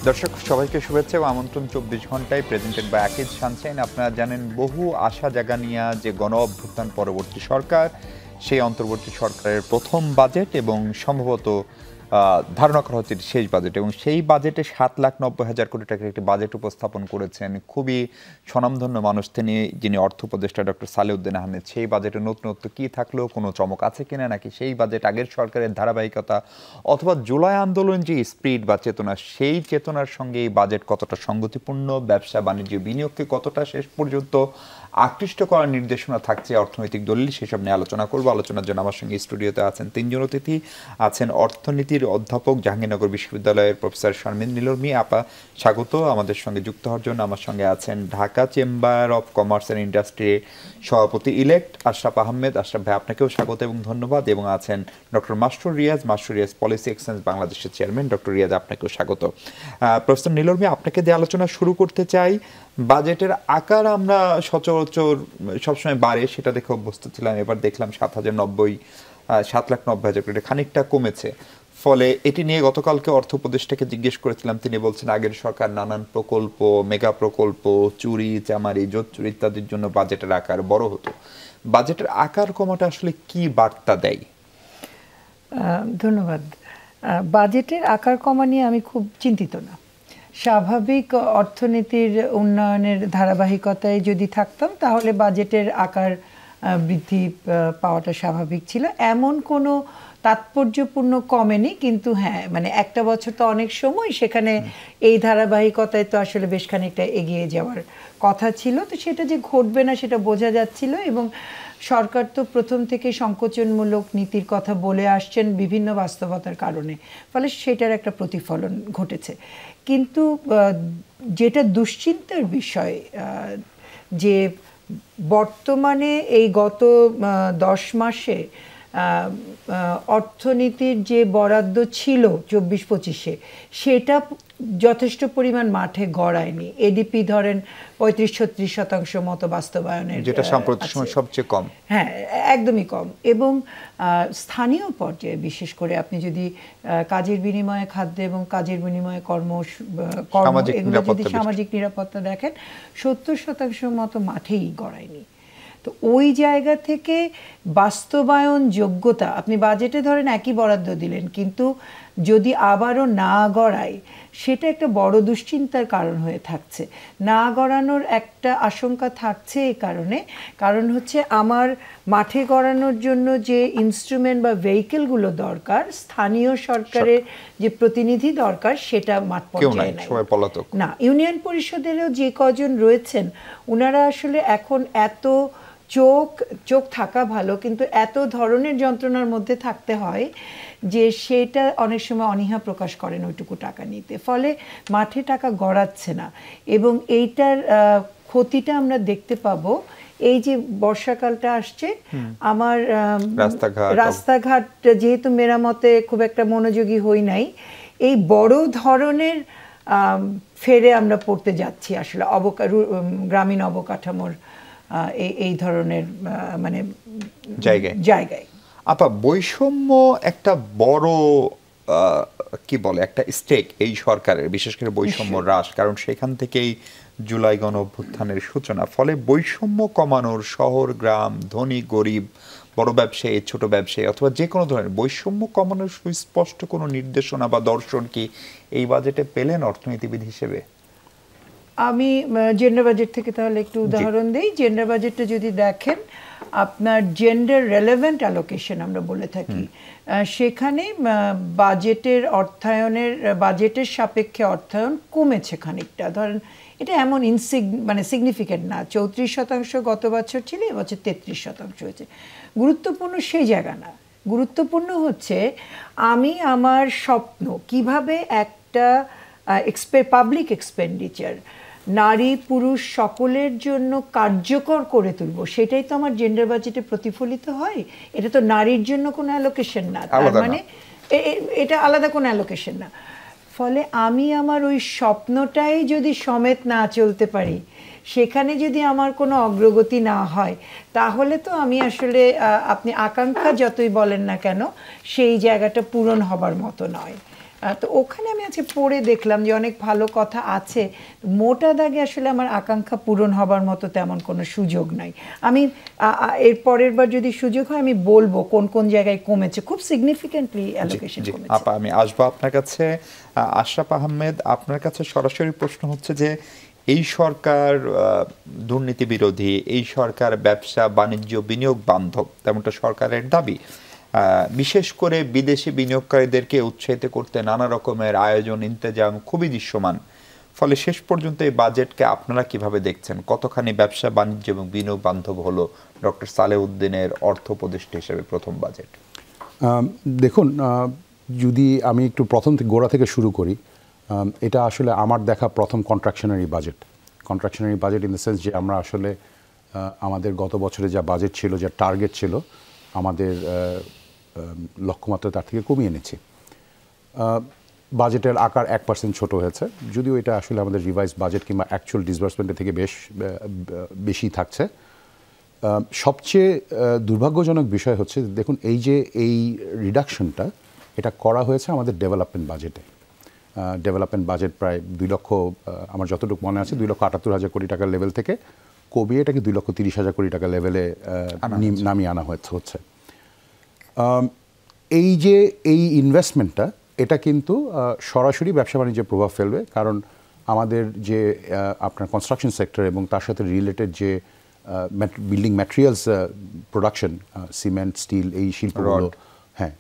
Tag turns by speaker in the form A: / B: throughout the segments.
A: দর্শক সবাইকে শুভেচ্ছা ও আমন্ত্রণ ২৪ ঘন্টায় প্রেজেন্টেড বাই আকিজ সানশাইন। আপনারা জানেন বহু আশা জাগা নিয়ে যে গণ অভ্যুত্থান পরবর্তী সরকার, সেই অন্তর্বর্তী সরকারের প্রথম বাজেট এবং সম্ভবত ধারণা করা হচ্ছে শেষ বাজেট, এবং সেই বাজেটে ৭,৯০,০০০ কোটি টাকার একটি বাজেট উপস্থাপন করেছেন খুবই স্বনামধন্য মানুষ তিনি, যিনি অর্থ উপদেষ্টা ডক্টর সালেউদ্দিন আহমেদ। সেই বাজেটে নতুনত্ব কী থাকলেও কোনো চমক আছে কিনা, নাকি সেই বাজেট আগের সরকারের ধারাবাহিকতা, অথবা জুলাই আন্দোলন যে স্পিরিট বা চেতনা, সেই চেতনার সঙ্গে এই বাজেট কতটা সঙ্গতিপূর্ণ, ব্যবসা বাণিজ্য বিনিয়োগকে কতটা শেষ পর্যন্ত আকৃষ্ট করার নির্দেশনা থাকছে, অর্থনৈতিক দলিল, সেসব নিয়ে আলোচনা করব। আলোচনার জন্য আমার সঙ্গে স্টুডিওতে আছেন তিনজন অতিথি। আছেন অর্থনীতির অধ্যাপক, জাহাঙ্গীরনগর বিশ্ববিদ্যালয়ের প্রফেসর শারমিন নীলুর মিয়া, আপা স্বাগত আমাদের সঙ্গে যুক্ত হওয়ার জন্য। আমার সঙ্গে আছেন Dhaka chamber of commerce and ইন্ডাস্ট্রির সভাপতি ইলেক্ট আশরাফ আহমেদ। আশরাফ ভাই, আপনাকেও স্বাগত এবং ধন্যবাদ। এবং আছেন doctor Masrur Riaz policy exchange বাংলাদেশের চেয়ারম্যান। ডক্টর রিয়াজ, আপনাকেও স্বাগত। প্রফেসর নীলুর মিয়া, আপনাকে দিয়ে আলোচনা শুরু করতে চাই। বাজেটের আকার আমরা সচরাচর সবসময় বাড়ে সেটা দেখে অভ্যস্ত ছিলাম, এবার দেখলাম ৭,৯০,০০০ কোটি, খানিকটা কমেছে। ফলে এটি নিয়ে গতকালকে অর্থ উপদেষ্টাকে জিজ্ঞেস করেছিলাম, তিনি বলছেন আগের সরকার নানান প্রকল্প, মেগা প্রকল্প, চুরি চামারি, জোচ্চুরি ইত্যাদির জন্য বাজেটের আকার বড় হতো। বাজেটের আকার কমাটা আসলে কি বার্তা দেয়?
B: ধন্যবাদ। বাজেটের আকার কমা নিয়ে আমি খুব চিন্তিত না। স্বাভাবিক অর্থনীতির উন্নয়নের ধারাবাহিকতায় যদি থাকতাম তাহলে বাজেটের আকার বৃদ্ধি পাওয়াটা স্বাভাবিক ছিল। এমন কোনো তাৎপর্যপূর্ণ কমেনি, কিন্তু হ্যাঁ, মানে একটা বছর তো অনেক সময়, সেখানে এই ধারাবাহিকতায় তো আসলে বেশ খানিকটা এগিয়ে যাওয়ার কথা ছিল। তো সেটা যে ঘটবে না সেটা বোঝা যাচ্ছিল, এবং সরকার তো প্রথম থেকে সংকোচনমূলক নীতির কথা বলে আসছেন বিভিন্ন বাস্তবতার কারণে, ফলে সেটার একটা প্রতিফলন ঘটেছে। কিন্তু যেটা দুশ্চিন্তার বিষয়, যে বর্তমানে এই গত 10 মাসে অর্থনীতির যে বরাদ্দ ছিল 24-25-এ, সেটা যথেষ্ট পরিমাণ মাঠে গড়ায়নি। এডিপি ধরেন 35-36% মতো বাস্তবায়নের,
A: যেটা সাম্প্রতিক সময় সবচেয়ে কম।
B: হ্যাঁ, একদমই কম। এবং স্থানীয় পর্যায়ে বিশেষ করে আপনি যদি কাজের বিনিময়ে খাদ্য এবং কাজের বিনিময়ে কর্ম এগুলো যদি সামাজিক নিরাপত্তা দেখেন, 70% মতো মাঠেই গড়ায়নি। তো ওই জায়গা থেকে বাস্তবায়ন যোগ্যতা, আপনি বাজেটে ধরেন একই বরাদ্দ দিলেন, কিন্তু যদি আবারও না গড়ায়, সেটা একটা বড় দুশ্চিন্তার কারণ হয়ে থাকছে। না গড়ানোর একটা আশঙ্কা থাকছে এই কারণ হচ্ছে আমার মাঠে গড়ানোর জন্য যে ইনস্ট্রুমেন্ট বা ভেহিকেলগুলো দরকার, স্থানীয় সরকারের যে প্রতিনিধি দরকার, সেটা মাঠ পর্যায়ে নাই না। ইউনিয়ন পরিষদেরও যে কজন রয়েছেন, ওনারা আসলে এখন এত চোখ থাকা ভালো, কিন্তু এত ধরনের যন্ত্রণার মধ্যে থাকতে হয় যে সেটা অনেক সময় অনীহা প্রকাশ করেন ওইটুকু টাকা নিতে, ফলে মাঠে টাকা গড়াচ্ছে না। এবং এইটার ক্ষতিটা আমরা দেখতে পাবো এই যে বর্ষাকালটা আসছে। আমার রাস্তাঘাট যেহেতু মেরামতে খুব একটা মনোযোগী হই নাই, এই বড় ধরনের ফেরে আমরা পড়তে যাচ্ছি আসলে গ্রামীণ অবকাঠামোর এই ধরনের মানে জায়গায়।
A: আপা, বৈষম্য একটা বড় কি বলে একটা স্টেক এই সরকারের, বিশেষ করে বৈষম্য হ্রাস, কারণ সেখান থেকেই জুলাই গণ অভ্যুত্থানের সূচনা। ফলে বৈষম্য কমানোর, শহর গ্রাম, ধনী গরিব, বড় ব্যবসায়ী ছোট ব্যবসায়ী অথবা যে কোনো ধরনের বৈষম্য কমানোর সুস্পষ্ট কোনো নির্দেশনা বা দর্শন কি এই বাজেটে পেলেন অর্থনীতিবিদ হিসেবে?
B: আমি জেন্ডার বাজেট থেকে তাহলে একটু উদাহরণ দিই। জেন্ডার বাজেটটা যদি দেখেন, আপনার জেন্ডার রেলেভেন্ট অ্যালোকেশন আমরা বলে থাকি, সেখানে বাজেটের সাপেক্ষে অর্থায়ন কমেছে খানিকটা। ধরেন এটা এমন সিগনিফিকেন্ট না, 34% গত বছর ছিল, এবছর 33% হয়েছে। গুরুত্বপূর্ণ সেই জায়গা না, গুরুত্বপূর্ণ হচ্ছে আমি আমার স্বপ্ন কিভাবে একটা পাবলিক এক্সপেন্ডিচার নারী পুরুষ সকলের জন্য কার্যকর করে তুলব, সেটাই তো আমার জেন্ডার বাজেটে প্রতিফলিত হয়। এটা তো নারীর জন্য কোনো অ্যালোকেশন না, তার মানে এটা আলাদা কোনো অ্যালোকেশন না। ফলে আমি আমার ওই স্বপ্নটাই যদি সমেত না চলতে পারি, সেখানে যদি আমার কোনো অগ্রগতি না হয়, তাহলে তো আমি আসলে আপনি আকাঙ্ক্ষা যতই বলেন না কেন, সেই জায়গাটা পূরণ হবার মতো নয়। তো ওখানে আমি আজকে পড়ে দেখলাম যে অনেক ভালো কথা আছে, মোটা দাগে আসলে আমার আকাঙ্ক্ষা পূরণ হবার মতো তেমন কোনো সুযোগ নাই। আমি এর পরের বার যদি সুযোগ হয় আমি বলবো কোন কোন জায়গায় কমেছে, খুব সিগনিফিকেন্টলি অ্যালোকেশন কমেছে।
A: আপা আমি আসবো আপনার কাছে। আশরাফ আহমেদ, আপনার কাছে সরাসরি প্রশ্ন হচ্ছে যে এই সরকার দুর্নীতি বিরোধী, এই সরকার ব্যবসা বাণিজ্য বিনিয়োগ বান্ধব, তেমনটা সরকারের দাবি। বিশেষ করে বিদেশি বিনিয়োগকারীদেরকে উৎসাহিত করতে নানা রকমের আয়োজন ইন্তেজাম খুবই দৃশ্যমান। ফলে শেষ পর্যন্ত এই বাজেটকে আপনারা কিভাবে দেখছেন? কতখানি ব্যবসা বাণিজ্য এবং বিনিয়োগ বান্ধব হলো ডক্টর সালেউদ্দিনের অর্থ উপদেষ্টা হিসেবে প্রথম বাজেট?
C: দেখুন, যদি আমি একটু প্রথম গোড়া থেকে শুরু করি, এটা আসলে আমার দেখা প্রথম contractionary budget in the sense যে আমরা আসলে আমাদের গত বছরে যা বাজেট ছিল, যা টার্গেট ছিল, আমাদের লক্ষ্যমাত্রা তার থেকে কমিয়ে এনেছি। বাজেটের আকার 1% ছোট হয়েছে, যদিও এটা আসলে আমাদের রিভাইজ বাজেট কিংবা অ্যাকচুয়াল ডিসবার্সমেন্টের থেকে বেশি থাকছে। সবচেয়ে দুর্ভাগ্যজনক বিষয় হচ্ছে, দেখুন, এই রিডাকশনটা এটা করা হয়েছে আমাদের ডেভেলপমেন্ট বাজেটে। ডেভেলপমেন্ট বাজেট প্রায় 2 লক্ষ, আমার যতটুকু মনে আছে 2,78,000 কোটি টাকার লেভেল থেকে কমিয়ে এটাকে 2,30,000 কোটি টাকা লেভেলে নামিয়ে আনা হচ্ছে। এই ইনভেস্টমেন্টটা এটা কিন্তু সরাসরি ব্যবসা বাণিজ্যে প্রভাব ফেলবে, কারণ আমাদের যে আপনার কনস্ট্রাকশন সেক্টর এবং তার সাথে রিলেটেড যে building materials production, cement, steel, এই শিল্পগুলো, হ্যাঁ,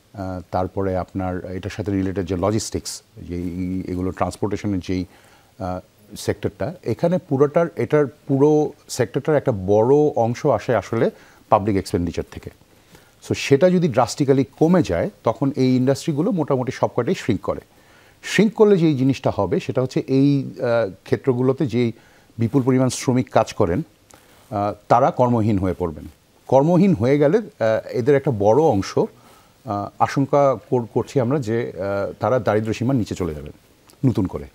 C: তারপরে আপনার এটার সাথে রিলেটেড যে লজিস্টিক্স, যে এগুলো ট্রান্সপোর্টেশনের যেই সেক্টরটা, এখানে এটার পুরো সেক্টরটার একটা বড় অংশ আসে আসলে পাবলিক এক্সপেন্ডিচার থেকে। সো সেটা যদি ড্রাস্টিক্যালি কমে যায়, তখন এই ইন্ডাস্ট্রিগুলো মোটামুটি সবকটাই শ্রিঙ্ক করলে যেই জিনিসটা হবে সেটা হচ্ছে এই ক্ষেত্রগুলোতে যেই বিপুল পরিমাণ শ্রমিক কাজ করেন তারা কর্মহীন হয়ে পড়বেন। কর্মহীন হয়ে গেলে এদের একটা বড় অংশ আশঙ্কা করছি আমরা যে তারা দারিদ্র্যসীমার নিচে চলে যাবেন নতুন করে।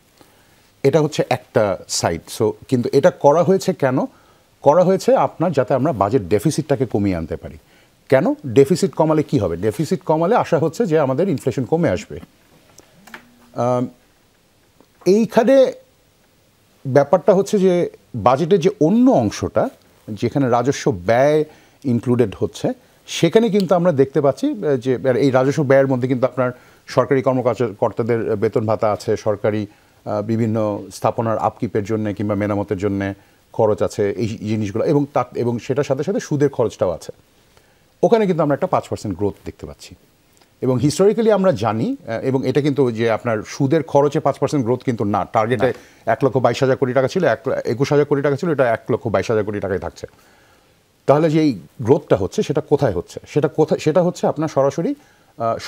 C: এটা হচ্ছে একটা সাইড। সো কিন্তু এটা করা হয়েছে কেন? করা হয়েছে আপনার যাতে আমরা বাজেট ডেফিসিটটাকে কমিয়ে আনতে পারি। কেন? ডেফিসিট কমালে কি হবে? ডেফিসিট কমালে আশা হচ্ছে যে আমাদের ইনফ্লেশন কমে আসবে। এইখানে ব্যাপারটা হচ্ছে যে বাজেটের যে অন্য অংশটা, যেখানে রাজস্ব ব্যয় ইনক্লুডেড হচ্ছে, সেখানে কিন্তু আমরা দেখতে পাচ্ছি যে এই রাজস্ব ব্যয়ের মধ্যে কিন্তু আপনার সরকারি কর্মকর্তাদের বেতন ভাতা আছে, সরকারি বিভিন্ন স্থাপনার আপকিপের জন্য কিংবা মেরামতের জন্য খরচ আছে, এই জিনিসগুলো, এবং সেটার সাথে সাথে সুদের খরচটাও আছে। ওখানে কিন্তু আমরা একটা 5% গ্রোথ দেখতে পাচ্ছি। এবং হিস্টোরিক্যালি আমরা জানি, এবং এটা কিন্তু যে আপনার সুদের খরচে 5% গ্রোথ কিন্তু না, টার্গেটে 1,22,000 কোটি টাকা ছিল, 21,000 কোটি টাকা ছিল, এটা 1,22,000 কোটি টাকায় থাকছে। তাহলে যে এই গ্রোথটা হচ্ছে সেটা কোথায় হচ্ছে? সেটা হচ্ছে আপনার সরাসরি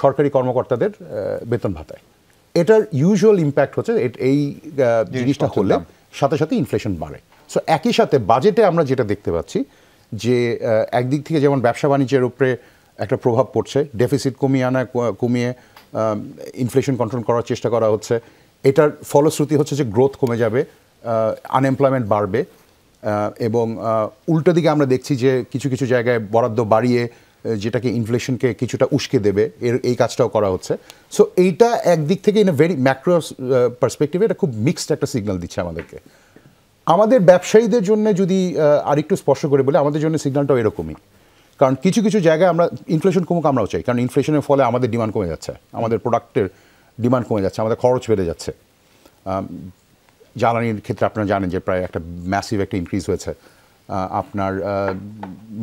C: সরকারি কর্মকর্তাদের বেতন ভাতায়। এটার ইউজুয়াল ইম্প্যাক্ট হচ্ছে এই জিনিসটা হলে সাথে সাথে ইনফ্লেশন বাড়ে। সো একই সাথে বাজেটে আমরা যেটা দেখতে পাচ্ছি যে একদিক থেকে যেমন ব্যবসা বাণিজ্যের উপরে একটা প্রভাব পড়ছে, ডেফিসিট কমিয়ে ইনফ্লেশন কন্ট্রোল করার চেষ্টা করা হচ্ছে। এটার ফলশ্রুতি হচ্ছে যে গ্রোথ কমে যাবে, আনএমপ্লয়মেন্ট বাড়বে, এবং উল্টো দিকে আমরা দেখছি যে কিছু কিছু জায়গায় বরাদ্দ বাড়িয়ে যেটাকে ইনফ্লেশনকে কিছুটা উস্কে দেবে, এই কাজটাও করা হচ্ছে। সো এইটা একদিক থেকে ইন এ ভেরি ম্যাক্রো পার্সপেক্টিভে এটা খুব মিক্সড একটা সিগন্যাল দিচ্ছে আমাদেরকে। আমাদের ব্যবসায়ীদের জন্য যদি আরেকটু স্পষ্ট করে বলে, আমাদের জন্য সিগন্যালটাও এরকমই। কারণ কিছু কিছু জায়গায় আমরা ইনফ্লেশন কমুক আমরাও চাই, কারণ ইনফ্লেশনের ফলে আমাদের ডিমান্ড কমে যাচ্ছে, আমাদের প্রোডাক্টের ডিমান্ড কমে যাচ্ছে, আমাদের খরচ বেড়ে যাচ্ছে। জ্বালানির ক্ষেত্রে আপনারা জানেন যে প্রায় একটা ম্যাসিভ একটা ইনক্রিজ হয়েছে, আপনার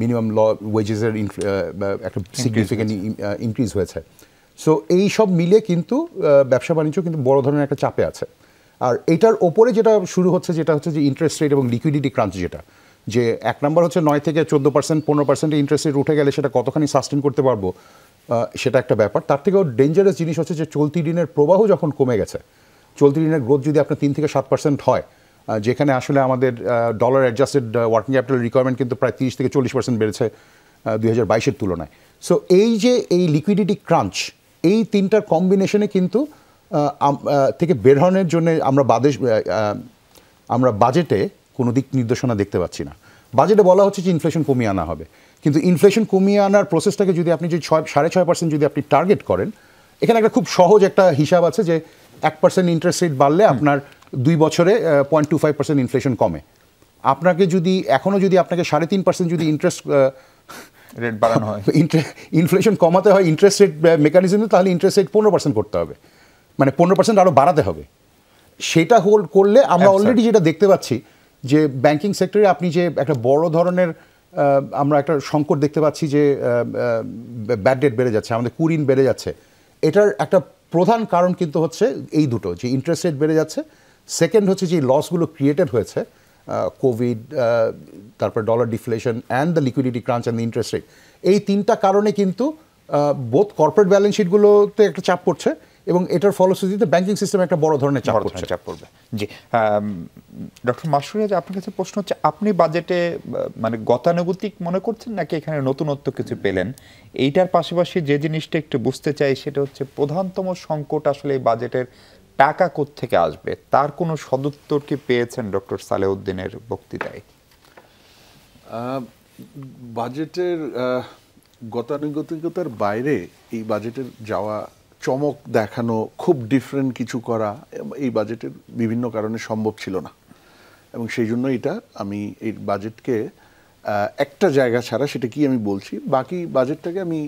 C: মিনিমাম ওয়েজেসের একটা সিগনিফিক্যান্ট ইনক্রিজ হয়েছে। সো এই সব মিলে কিন্তু ব্যবসা বাণিজ্য কিন্তু বড় ধরনের একটা চাপে আছে। আর এটার ওপরে যেটা শুরু হচ্ছে, যেটা হচ্ছে যে ইন্টারেস্ট রেট এবং লিকুইডিটি ক্রাঞ্চ, যেটা যে এক নম্বর হচ্ছে 9 থেকে 14%, 15% ইন্টারেস্ট রেট উঠে গেলে সেটা কতখানি সাস্টেন করতে পারবো, সেটা একটা ব্যাপার। তার থেকেও ডেঞ্জারাস জিনিস হচ্ছে যে চলতি ঋণের প্রবাহ যখন কমে গেছে, চলতি ঋণের গ্রোথ যদি আপনার 3 থেকে 7% হয়, যেখানে আসলে আমাদের dollar adjusted working capital requirement কিন্তু প্রায় 30 থেকে 40% বেড়েছে 2022-এর তুলনায়। সো এই যে এই লিকুইডিটি ক্রাঞ্চ, এই তিনটার কম্বিনেশনে কিন্তু থেকে বের হওয়ার জন্য আমরা বাজেটে কোনো দিক নির্দেশনা দেখতে পাচ্ছি না। বাজেটে বলা হচ্ছে যে ইনফ্লেশন কমিয়ে আনা হবে, কিন্তু ইনফ্লেশন কমিয়ে আনার প্রসেসটাকে যদি আপনি যে 6.5% যদি আপনি টার্গেট করেন, এখানে একটা খুব সহজ একটা হিসাব আছে যে 1% ইন্টারেস্ট রেট বাড়লে আপনার 2 বছরে 0.25% ইনফ্লেশন কমে। আপনাকে যদি এখনও যদি আপনাকে 3.5% যদি ইন্টারেস্ট
A: রেট বাড়ানো হয়,
C: ইনফ্লেশন কমাতে হয় ইন্টারেস্ট রেট মেকানিজমে, তাহলে ইন্টারেস্ট রেট 15% করতে হবে, মানে 15% আরও বাড়াতে হবে। সেটা হোল্ড করলে আমরা অলরেডি যেটা দেখতে পাচ্ছি যে ব্যাংকিং সেক্টরে আপনি যে একটা বড় ধরনের আমরা একটা সংকট দেখতে পাচ্ছি যে ব্যাড ডেট বেড়ে যাচ্ছে, আমাদের কুরিন বেড়ে যাচ্ছে। এটার একটা প্রধান কারণ কিন্তু হচ্ছে এই দুটো, যে ইন্টারেস্ট রেট বেড়ে যাচ্ছে, সেকেন্ড হচ্ছে যে লসগুলো ক্রিয়েটেড হয়েছে কোভিড, তারপর dollar deflation and the liquidity crunch and the interest rate. এই তিনটা কারণে কিন্তু বোথ কর্পোরেট ব্যালেন্স শিটগুলোতে একটা চাপ পড়ছে এবং এটার ফলশ্রুতিতে ব্যাংকিং সিস্টেমে একটা বড় ধরনের চাপ পড়বে।
A: জি, ডক্টর মাসরুর, আপনার কাছে প্রশ্ন হচ্ছে, আপনি বাজেটে মানে গতানুগতিক মনে করছেন নাকি এখানে নতুনত্ব কিছু পেলেন? এইটার পাশাপাশি যে জিনিসটা একটু বুঝতে চাই সেটা হচ্ছে প্রধানতম সংকট আসলে এই বাজেটের টাকা কোত্থেকে আসবে, তার কোনো সদুত্তর কি পেয়েছেন ডক্টর সালেউদ্দিনের বক্তৃতায়?
D: বাজেটের গতানুগতিকতার বাইরে এই বাজেটের যাওয়া, চমক দেখানো, খুব ডিফারেন্ট কিছু করা এই বাজেটের বিভিন্ন কারণে সম্ভব ছিল না। এবং সেই জন্য আমি এই বাজেটকে একটা জায়গা ছাড়া, সেটা কি আমি বলছি, বাকি বাজেটটাকে আমি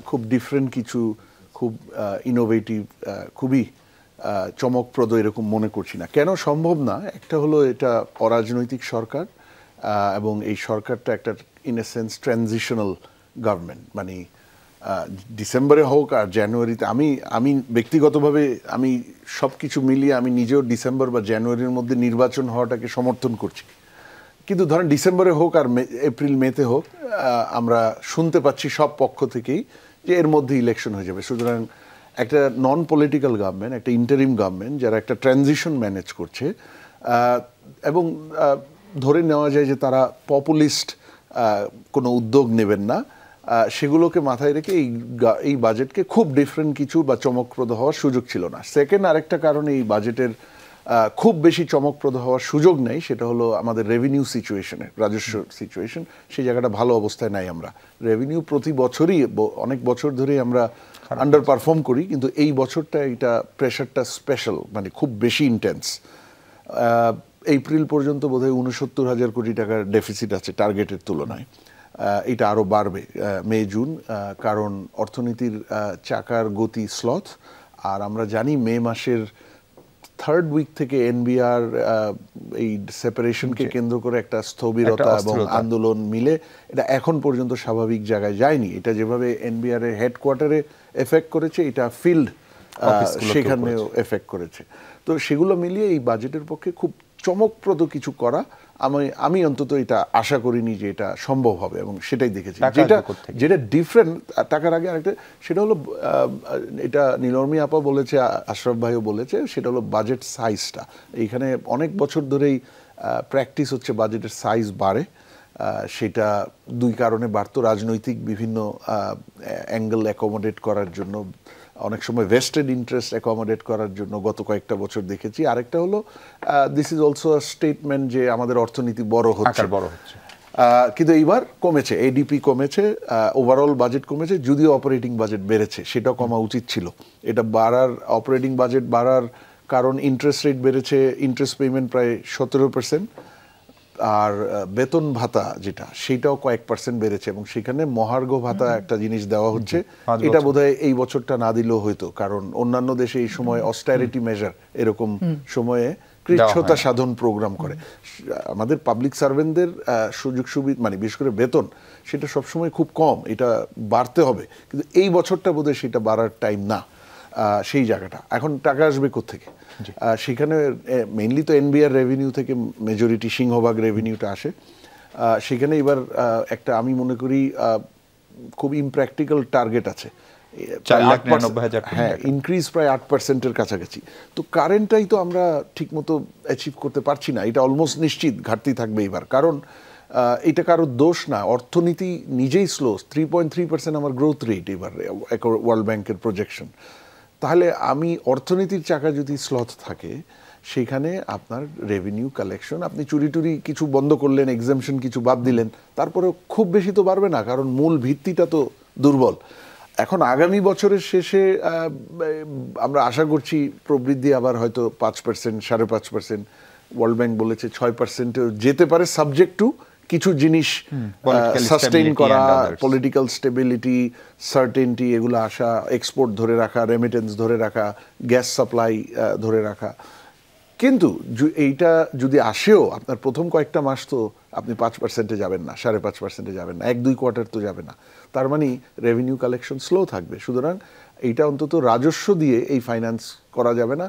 D: খুব ডিফারেন্ট কিছু, খুব ইনোভেটিভ, খুবই চমকপ্রদ এরকম মনে করছি না। কেন সম্ভব না? একটা হলো এটা অরাজনৈতিক সরকার এবং এই সরকারটা একটা in a sense transitional government. মানে ডিসেম্বরে হোক আর জানুয়ারিতে, আমি ব্যক্তিগতভাবে আমি সব কিছু মিলিয়ে আমি নিজেও ডিসেম্বর বা জানুয়ারির মধ্যে নির্বাচন হওয়াটাকে সমর্থন করছি। কিন্তু ধরেন ডিসেম্বরে হোক আর এপ্রিল মেতে হোক, আমরা শুনতে পাচ্ছি সব পক্ষ থেকেই যে এর মধ্যে ইলেকশন হয়ে যাবে। সুতরাং একটা নন পলিটিক্যাল গভর্নমেন্ট, একটা ইন্টারিম গভর্নমেন্ট যারা একটা ট্রানজিশন ম্যানেজ করছে, এবং ধরে নেওয়া যায় যে তারা পপুলিস্ট কোনো উদ্যোগ নেবেন না, সেগুলোকে মাথায় রেখে এই বাজেটকে খুব ডিফারেন্ট কিছু বা চমকপ্রদ হওয়ার সুযোগ ছিল না। সেকেন্ড আরেকটা কারণে এই বাজেটের খুব বেশি চমকপ্রদ হওয়ার সুযোগ নেই, সেটা হলো আমাদের রেভিনিউ সিচুয়েশনের, রাজস্ব সিচুয়েশন, সেই জায়গাটা ভালো অবস্থায় নাই। আমরা রেভিনিউ প্রতি বছরই অনেক বছর ধরেই আমরা আন্ডার পারফর্ম করি, কিন্তু এই বছরটা এটা প্রেশারটা স্পেশাল, মানে খুব বেশি ইন্টেন্স। এপ্রিল পর্যন্ত বোধহয় 69,000 কোটি টাকার ডেফিসিট আছে টার্গেটের তুলনায়। এটা আরও বাড়বে মে জুন, কারণ অর্থনীতির চাকার গতি স্লথ। আর আমরা জানি মে মাসের থার্ড উইক থেকে এনবিআর এই সেপারেশনকে কেন্দ্র করে একটা স্থবিরতা এবং আন্দোলন মিলে এটা এখন পর্যন্ত স্বাভাবিক জায়গায় যায়নি। এটা যেভাবে এনবিআর এর হেডকোয়ার্টারে এফেক্ট করেছে, এটা ফিল্ড সেখানেও এফেক্ট করেছে। তো সেগুলো মিলিয়ে এই বাজেটের পক্ষে খুব চমকপ্রদ কিছু করা আমি অন্তত এটা আশা করিনি যে এটা সম্ভব হবে, এবং সেটাই দেখেছি। যেটা ডিফারেন্ট টাকার আগে আরেকটা, সেটা হলো এটা নীলর্মি আপা বলেছে, আশরাফ ভাইও বলেছে, সেটা হলো বাজেট সাইজটা। এইখানে অনেক বছর ধরেই প্র্যাকটিস হচ্ছে বাজেটের সাইজ বাড়ে। সেটা দুই কারণে বাড়তো, রাজনৈতিক বিভিন্ন অ্যাঙ্গেল অ্যাকোমোডেট করার জন্য, অনেক সময় ভেস্টেড ইন্টারেস্ট অ্যাকোমোডেট করার জন্য গত কয়েকটা বছর দেখেছি। আরেকটা হলো this is also a statement যে আমাদের অর্থনীতি বড় হচ্ছে। কিন্তু এইবার কমেছে, এডিপি কমেছে, ওভারঅল বাজেট কমেছে, যদিও অপারেটিং বাজেট বেড়েছে, সেটা কমা উচিত ছিল। এটা বাড়ার, অপারেটিং বাজেট বাড়ার কারণ ইন্টারেস্ট রেট বেড়েছে, ইন্টারেস্ট পেমেন্ট প্রায় 17%, আর বেতন ভাতা যেটা সেটাও কয়েক পার্সেন্ট বেড়েছে, এবং সেখানে মহার্ঘ ভাতা একটা জিনিস দেওয়া হচ্ছে। এটা বোধহয় এই বছরটা না দিলেও হয়তো, কারণ অন্যান্য দেশে এই সময় অস্টারিটি মেজার এরকম সময়ে কৃচ্ছ্রতা সাধন প্রোগ্রাম করে। আমাদের পাবলিক সার্ভেন্টদের সুযোগ সুবিধা, মানে বিশেষ করে বেতন, সেটা সবসময় খুব কম, এটা বাড়তে হবে, কিন্তু এই বছরটা বোধহয় সেটা বাড়ার টাইম না। সেই জায়গাটা এখন টাকা আসবে কোত্থেকে? সেখানে মেইনলি তো এনবিআর রেভিনিউ থেকে মেজরিটি, সিংহভাগ রেভিনিউটা আসে। সেখানে এবার একটা আমি মনে করি খুব ইমপ্র্যাকটিক্যাল টার্গেট আছে,
A: 4,99,000।
D: হ্যাঁ, ইনক্রিজ প্রায় 8%-এর কাছাকাছি। তো কারেন্টটাই তো আমরা ঠিকমতো অ্যাচিভ করতে পারছি না। এটা অলমোস্ট নিশ্চিত ঘাটতি থাকবে এবার, কারণ এটা কারো দোষ না, অর্থনীতি নিজেই স্লো। 3.3% আমার গ্রোথ রেট এবার ওয়ার্ল্ড ব্যাংকের প্রজেকশন। তাহলে আমি অর্থনীতির চাকা যদি স্লথ থাকে, সেখানে আপনার রেভিনিউ কালেকশন, আপনি চুরি টুরি কিছু বন্ধ করলেন, এক্সামশন কিছু বাদ দিলেন, তারপরেও খুব বেশি তো বাড়বে না, কারণ মূল ভিত্তিটা তো দুর্বল। এখন আগামী বছরের শেষে আমরা আশা করছি প্রবৃদ্ধি আবার হয়তো 5%, 5.5%, ওয়ার্ল্ড ব্যাংক বলেছে 6% যেতে পারে, সাবজেক্ট টু কিছু জিনিস সাস্টেইন করা, পলিটিক্যাল স্টেবিলিটি, সার্টেনটি, এগুলো আসা, এক্সপোর্ট ধরে রাখা, রেমিটেন্স ধরে রাখা, গ্যাস সাপ্লাই ধরে রাখা। কিন্তু এইটা যদি আসেও, আপনার প্রথম কয়েকটা মাস তো আপনি 5%-এ যাবেন না, 5.5%-এ যাবেন না, 1-2 কোয়ার্টার তো যাবে না, তার মানে রেভিনিউ কালেকশন স্লো থাকবে। সুতরাং এইটা অন্তত রাজস্ব দিয়ে এই ফাইন্যান্স করা যাবে না।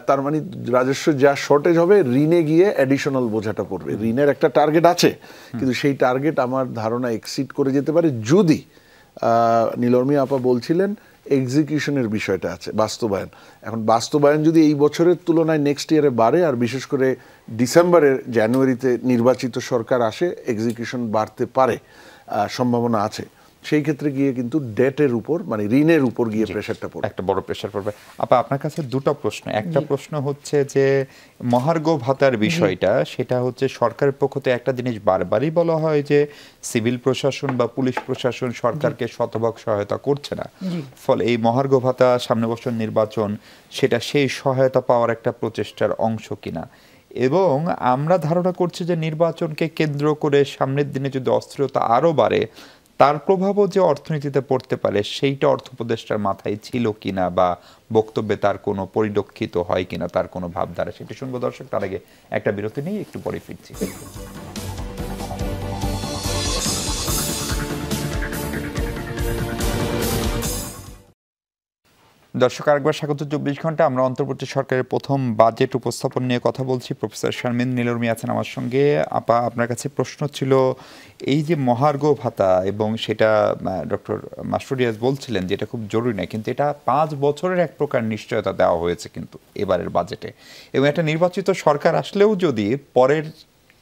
D: তার মানে রাজস্ব যা শর্টেজ হবে, ঋণে গিয়ে অ্যাডিশনাল বোঝাটা পড়বে। ঋণের একটা টার্গেট আছে, কিন্তু সেই টার্গেট আমার ধারণা এক্সিড করে যেতে পারে যদি নীলর্মী আপা বলছিলেন এক্সিকিউশনের বিষয়টা আছে, বাস্তবায়ন। এখন বাস্তবায়ন যদি এই বছরের তুলনায় নেক্সট ইয়ারে বাড়ে, আর বিশেষ করে ডিসেম্বরের জানুয়ারিতে নির্বাচিত সরকার আসে, এক্সিকিউশন বাড়তে পারে, সম্ভাবনা আছে। সেই ক্ষেত্রে গিয়ে কিন্তু ডেটের উপর, মানে ঋণের উপর গিয়ে প্রেশারটা পড়বে,
A: একটা বড় প্রেশার পড়বে। আপা, আপনার কাছে দুটো প্রশ্ন। একটা প্রশ্ন হচ্ছে যে মহার্ঘ ভাতার বিষয়টা, সেটা হচ্ছে সরকারের পক্ষ থেকে একটা জিনিস বারবারই বলা হয় যে সিভিল প্রশাসন বা পুলিশ প্রশাসন সরকারকে শতভাগ সহায়তা করছে না। ফলে এই মহার্ঘ ভাতা, সামনে বছর নির্বাচন, সেটা সেই সহায়তা পাওয়ার একটা প্রচেষ্টার অংশ কিনা। এবং আমরা ধারণা করছি যে নির্বাচনকে কেন্দ্র করে সামনের দিনে যদি অস্থিরতা আরও বাড়ে, তার প্রভাবও যে অর্থনীতিতে পড়তে পারে, সেইটা অর্থ উপদেষ্টার মাথায় ছিল কিনা বা বক্তব্যে তার কোনো পরিলক্ষিত হয় কিনা, তার কোনো ভাবধারা, সেটা শুনবো দর্শক। তার আগে একটা বিরতি নিয়ে একটু পরে ফিরছি। দর্শক, আরেকবার স্বাগত 24 ঘন্টা। আমরা অন্তর্বর্তী সরকারের প্রথম বাজেট উপস্থাপন নিয়ে কথা বলছি। প্রফেসর শারমিন নীলর্মী আছেন আমার সঙ্গে। আপা, আপনার কাছে প্রশ্ন ছিল, এই যে মহার্ঘ ভাতা, এবং সেটা ডক্টর মাসরুর রিয়াজ বলছিলেন যে এটা খুব জরুরি না, কিন্তু এটা 5 বছরের এক প্রকার নিশ্চয়তা দেওয়া হয়েছে কিন্তু এবারের বাজেটে। এবং একটা নির্বাচিত সরকার আসলেও যদি পরের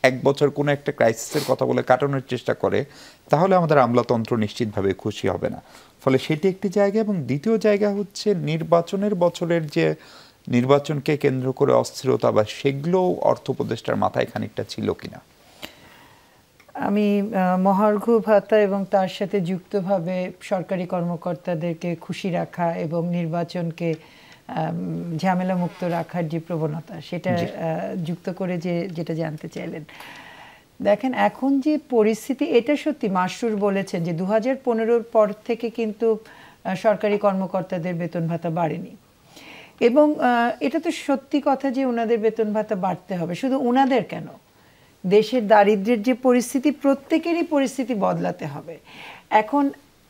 A: 1 বছর কোনো একটা ক্রাইসিসের কথা বলে কাটানোর চেষ্টা করে, তাহলে আমাদের আমলাতন্ত্র নিশ্চিতভাবে খুশি হবে না। ফলে সেটি একটি জায়গা। এবং দ্বিতীয় জায়গা হচ্ছে নির্বাচনের বছরের যে নির্বাচনকে কেন্দ্র করে অস্থিরতা, বা সেগুলোও অর্থ উপদেষ্টার মাথায় খানিকটা ছিল কিনা।
B: আমি মহার্ঘ ভাতা এবং তার সাথে যুক্তভাবে সরকারি কর্মকর্তাদেরকে খুশি রাখা এবং নির্বাচনকে ঝামেলা মুক্ত রাখার যে প্রবণতা, সেটা যুক্ত করে যেটা জানতে চাইলেন। দেখেন, এখন যে পরিস্থিতি, এটা সত্যি মাসরুর বলেছেন যে 2015-র পর থেকে কিন্তু সরকারি কর্মকর্তাদের বেতন ভাতা বাড়েনি। এবং এটা তো সত্যি কথা যে ওনাদের বেতন ভাতা বাড়তে হবে। শুধু ওনাদের কেন, দেশের দারিদ্র্যের যে পরিস্থিতি, প্রত্যেকেরই পরিস্থিতি বদলাতে হবে। এখন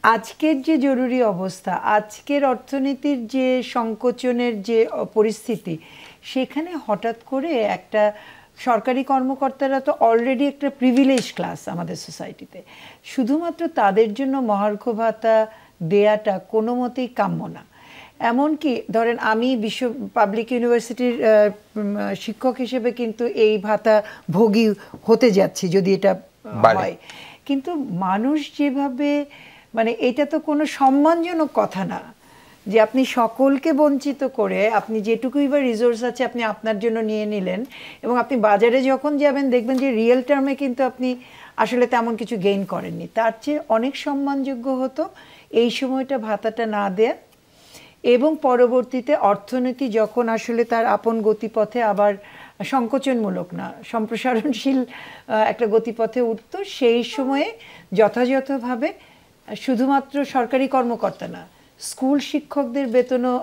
B: আজকের যে জরুরি অবস্থা, আজকের অর্থনীতির যে সংকোচনের যে পরিস্থিতি, সেখানে হঠাৎ করে একটা সরকারি কর্মকর্তারা তো অলরেডি একটা প্রিভিলেজ ক্লাস আমাদের সোসাইটিতে, শুধুমাত্র তাদের জন্য মহার্ঘ ভাতা দেয়াটা কোনো মতেই কাম্য না। এমনকি ধরেন, আমি পাবলিক ইউনিভার্সিটির শিক্ষক হিসেবে কিন্তু এই ভাতা ভোগী হতে যাচ্ছি যদি এটা হয়। কিন্তু মানুষ যেভাবে, মানে এটা তো কোনো সম্মানজনক কথা না যে আপনি সকলকে বঞ্চিত করে আপনি যেটুকুই বা রিসোর্স আছে আপনি আপনার জন্য নিয়ে নিলেন, এবং আপনি বাজারে যখন যাবেন দেখবেন যে রিয়েল টার্মে কিন্তু আপনি আসলে তেমন কিছু গেইন করেননি। তার চেয়ে অনেক সম্মানযোগ্য হতো এই সময়টা ভাতাটা না দেয়া, এবং পরবর্তীতে অর্থনীতি যখন আসলে তার আপন গতিপথে আবার সংকোচনমূলক না, সম্প্রসারণশীল একটা গতিপথে উঠতো, সেই সময়ে যথাযথভাবে শুধুমাত্র সরকারি কর্মকর্তা না, স্কুল শিক্ষকদের বেতনও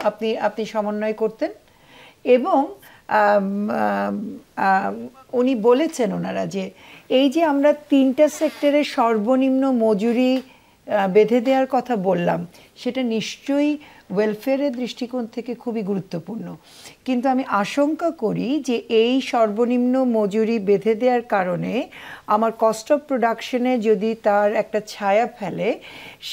B: আপনি সমন্বয় করতেন। এবং উনি বলেছেন, ওনারা যে এই যে আমরা 3টা সেক্টরে সর্বনিম্ন মজুরি বেঁধে দেওয়ার কথা বললাম, সেটা নিশ্চয়ই ওয়েলফেয়ারের দৃষ্টিকোণ থেকে খুবই গুরুত্বপূর্ণ। কিন্তু আমি আশঙ্কা করি যে এই সর্বনিম্ন মজুরি বেঁধে দেওয়ার কারণে আমার কস্ট অফ প্রোডাকশনে যদি তার একটা ছায়া ফেলে,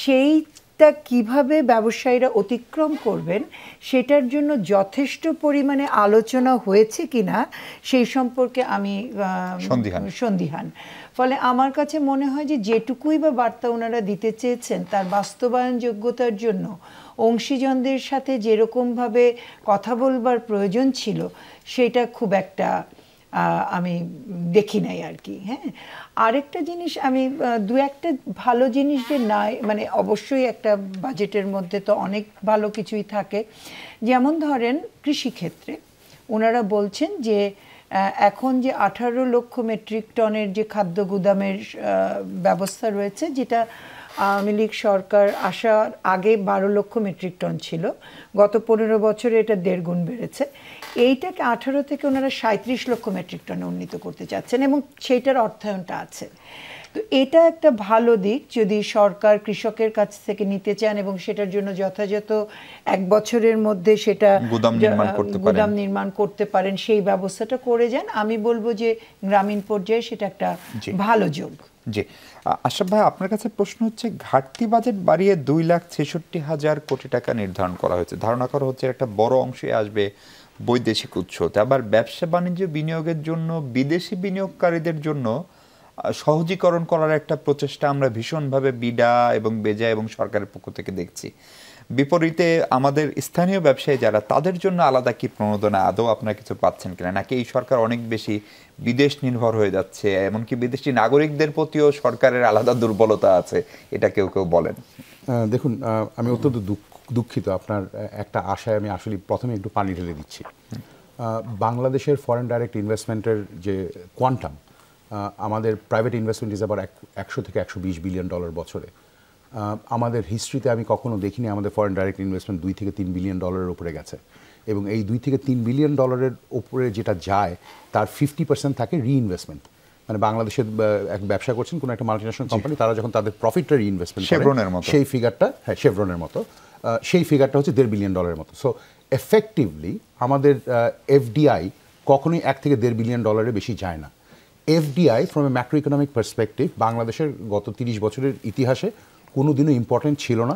B: সেইটা কিভাবে ব্যবসায়ীরা অতিক্রম করবেন সেটার জন্য যথেষ্ট পরিমাণে আলোচনা হয়েছে কিনা সেই সম্পর্কে আমি সন্দিহান। ফলে আমার কাছে মনে হয় যে যেটুকুই বা বার্তা ওনারা দিতে চেয়েছেন, তার বাস্তবায়ন যোগ্যতার জন্য অংশীজনদের সাথে যেরকমভাবে কথা বলবার প্রয়োজন ছিল, সেটা খুব একটা আমি দেখি নাই আর কি। হ্যাঁ, আরেকটা জিনিস আমি দু একটা ভালো জিনিস যে নাই, মানে অবশ্যই একটা বাজেটের মধ্যে তো অনেক ভালো কিছুই থাকে, যেমন ধরেন কৃষিক্ষেত্রে ওনারা বলছেন যে এখন যে 18 লক্ষ মেট্রিক টনের যে খাদ্য গুদামের ব্যবস্থা রয়েছে, যেটা আওয়ামী লীগ সরকার আসার আগে 12 লক্ষ মেট্রিক টন ছিল, গত 15 বছরে এটা 1.5 গুণ বেড়েছে। এইটাকে 18 থেকে ওনারা 37 লক্ষ মেট্রিক টনে উন্নীত করতে চাচ্ছেন এবং সেইটার অর্থায়নটা আছে। তো এটা একটা ভালো দিক, যদি সরকার কৃষকের কাছ থেকে নিতে চান এবং সেটার জন্য যথাযথ 1 বছরের মধ্যে সেটা গুদাম নির্মাণ করতে পারেন, সেই ব্যবস্থাটা করে যান, আমি বলবো যে গ্রামীণ পর্যায়ে সেটা একটা ভালো যোগ।
A: জি, আশরাফ ভাই, আপনার কাছে প্রশ্ন হচ্ছে, ঘাটতি বাজেট বাড়িয়ে 2,66,000 কোটি টাকা নির্ধারণ করা হয়েছে। ধারণা করা হচ্ছে একটা বড় অংশে আসবে বৈদেশিক উৎস। আবার ব্যবসা বাণিজ্য বিনিয়োগের জন্য বিদেশি বিনিয়োগকারীদের জন্য সহজীকরণ করার একটা প্রচেষ্টা আমরা ভীষণভাবে বিডা এবং বেজা এবং সরকারের পক্ষ থেকে দেখছি। বিপরীতে আমাদের স্থানীয় ব্যবসায়ী যারা, তাদের জন্য আলাদা কি প্রণোদনা আদৌ আপনারা কিছু পাচ্ছেন কিনা, নাকি এই সরকার অনেক বেশি বিদেশ নির্ভর হয়ে যাচ্ছে, এমনকি বিদেশি নাগরিকদের প্রতিও সরকারের আলাদা দুর্বলতা আছে, এটা কেউ কেউ বলেন?
C: দেখুন, আমি অত্যন্ত দুঃখিত, আপনার একটা আশায় আমি আসলে প্রথমে একটু পানি ঢেলে দিচ্ছি। বাংলাদেশের ফরেন ডাইরেক্ট ইনভেস্টমেন্টের যে কোয়ান্টাম, আমাদের প্রাইভেট ইনভেস্টমেন্ট ইজ আবার 100 থেকে 120 বিলিয়ন ডলার বছরে। আমাদের হিস্ট্রিতে আমি কখনো দেখিনি আমাদের ফরেন ডাইরেক্ট ইনভেস্টমেন্ট 2 থেকে 3 বিলিয়ন ডলারের উপরে গেছে, এবং এই 2 থেকে 3 বিলিয়ন ডলারের উপরে যেটা যায় তার 50% থাকে রিইনভেস্টমেন্ট। মানে বাংলাদেশের এক ব্যবসা করছেন কোনো একটা মাল্টিন্যাশনাল কোম্পানি, তারা যখন তাদের প্রফিটটা রিইনভেস্টমেন্ট করে সেই ফিগারটা, হ্যাঁ শেভরনের মতো, সেই ফিগারটা হচ্ছে 1.5 বিলিয়ন ডলারের মতো। সো এফেক্টিভলি আমাদের এফডিআই কখনোই 1 থেকে 1.5 বিলিয়ন ডলারের বেশি যায় না। FDI from a macro economic perspective বাংলাদেশের গত 30 বছরের ইতিহাসে কোনো দিনও ইম্পর্টেন্ট ছিল না,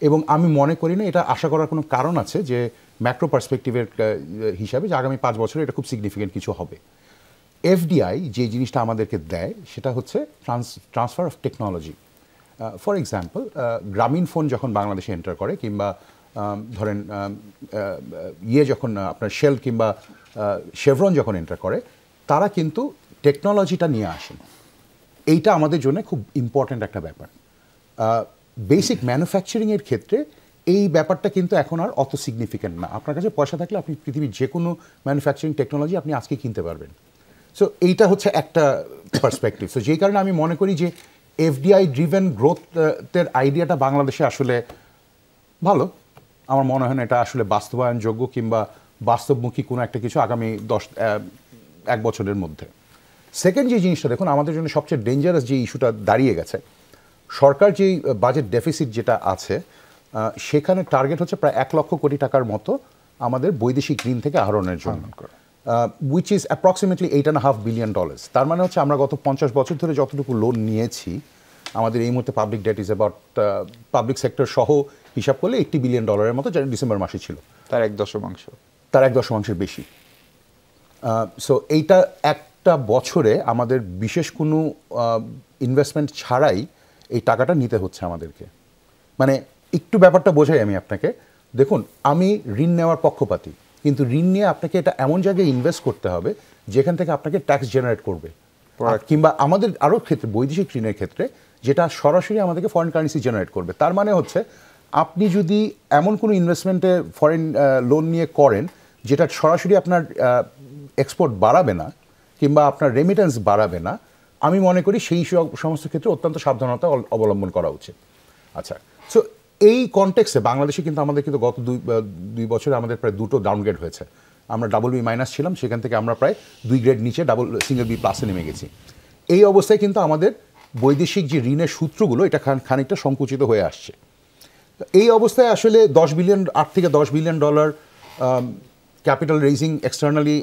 C: এবং আমি মনে করি না এটা আশা করার কোনো কারণ আছে যে ম্যাক্রো পার্সপেক্টিভের হিসাবে যে আগামী 5 বছরে এটা খুব সিগনিফিকেন্ট কিছু হবে। এফডিআই যে জিনিসটা আমাদেরকে দেয় সেটা হচ্ছে transfer of technology. For example, গ্রামীণ ফোন যখন বাংলাদেশে এন্টার করে, কিংবা ধরেন যখন আপনার শেল কিংবা শেভরন যখন এন্টার করে, তারা কিন্তু টেকনোলজিটা নিয়ে আসেন। এইটা আমাদের জন্য খুব ইম্পর্ট্যান্ট একটা ব্যাপার। বেসিক ম্যানুফ্যাকচারিংয়ের ক্ষেত্রে এই ব্যাপারটা কিন্তু এখন আর অত সিগনিফিক্যান্ট না। আপনার কাছে পয়সা থাকলে আপনি পৃথিবীর যে কোনো ম্যানুফ্যাকচারিং টেকনোলজি আপনি আজকে কিনতে পারবেন। সো এইটা হচ্ছে একটা পার্সপেক্টিভ। সো যেই কারণে আমি মনে করি যে এফডিআই ড্রিভেন গ্রোথের আইডিয়াটা বাংলাদেশে আসলে ভালো। আমার মনে হয় না এটা আসলে বাস্তবায়নযোগ্য কিংবা বাস্তবমুখী কোনো একটা কিছু আগামী 1 বছরের মধ্যে। সেকেন্ড যে জিনিসটা দেখুন, আমাদের জন্য সবচেয়ে ডেঞ্জারাস যে ইস্যুটা দাঁড়িয়ে গেছে, সরকার যেই বাজেট ডেফিসিট যেটা আছে, সেখানে টার্গেট হচ্ছে প্রায় 1 লক্ষ কোটি টাকার মতো আমাদের বৈদেশিক ঋণ থেকে আহরণের জন্য, উইচ ইজ অ্যাপ্রক্সিমেটলি $8.5 বিলিয়ন। তার মানে হচ্ছে আমরা গত 50 বছর ধরে যতটুকু লোন নিয়েছি, আমাদের এই মুহূর্তে public debt is about, public sector সহ হিসাব করলে $80 বিলিয়ন মতো, যেটা ডিসেম্বর মাসে ছিল,
A: তার 1/10
C: তার 1/10 বেশি। সো এইটা একটা বছরে আমাদের বিশেষ কোনো ইনভেস্টমেন্ট ছাড়াই এই টাকাটা নিতে হচ্ছে আমাদেরকে। মানে একটু ব্যাপারটা বোঝাই আমি আপনাকে। দেখুন, আমি ঋণ নেওয়ার পক্ষপাতী, কিন্তু ঋণ নিয়ে আপনাকে এটা এমন জায়গায় ইনভেস্ট করতে হবে যেখান থেকে আপনাকে ট্যাক্স জেনারেট করবে, কিংবা আমাদের আরও ক্ষেত্রে বৈদেশিক ঋণের ক্ষেত্রে যেটা সরাসরি আমাদেরকে ফরেন কারেন্সি জেনারেট করবে। তার মানে হচ্ছে আপনি যদি এমন কোনো ইনভেস্টমেন্টে ফরেন লোন নিয়ে করেন যেটা সরাসরি আপনার এক্সপোর্ট বাড়াবে না কিংবা আপনার রেমিটেন্স বাড়াবে না, আমি মনে করি সেই সমস্ত ক্ষেত্রে অত্যন্ত সাবধানতা অবলম্বন করা উচিত। আচ্ছা, সো এই কনটেক্সে বাংলাদেশে কিন্তু আমাদের কিন্তু গত 2 বছরে আমাদের প্রায় 2টো ডাউনগ্রেড হয়েছে। আমরা BB- ছিলাম, সেখান থেকে আমরা প্রায় 2 গ্রেড নিচে SB+ নেমে গেছি। এই অবস্থায় কিন্তু আমাদের বৈদেশিক যে ঋণের সূত্রগুলো এটা খানিকটা সংকুচিত হয়ে আসছে। এই অবস্থায় আসলে 8 থেকে 10 billion dollar capital raising externally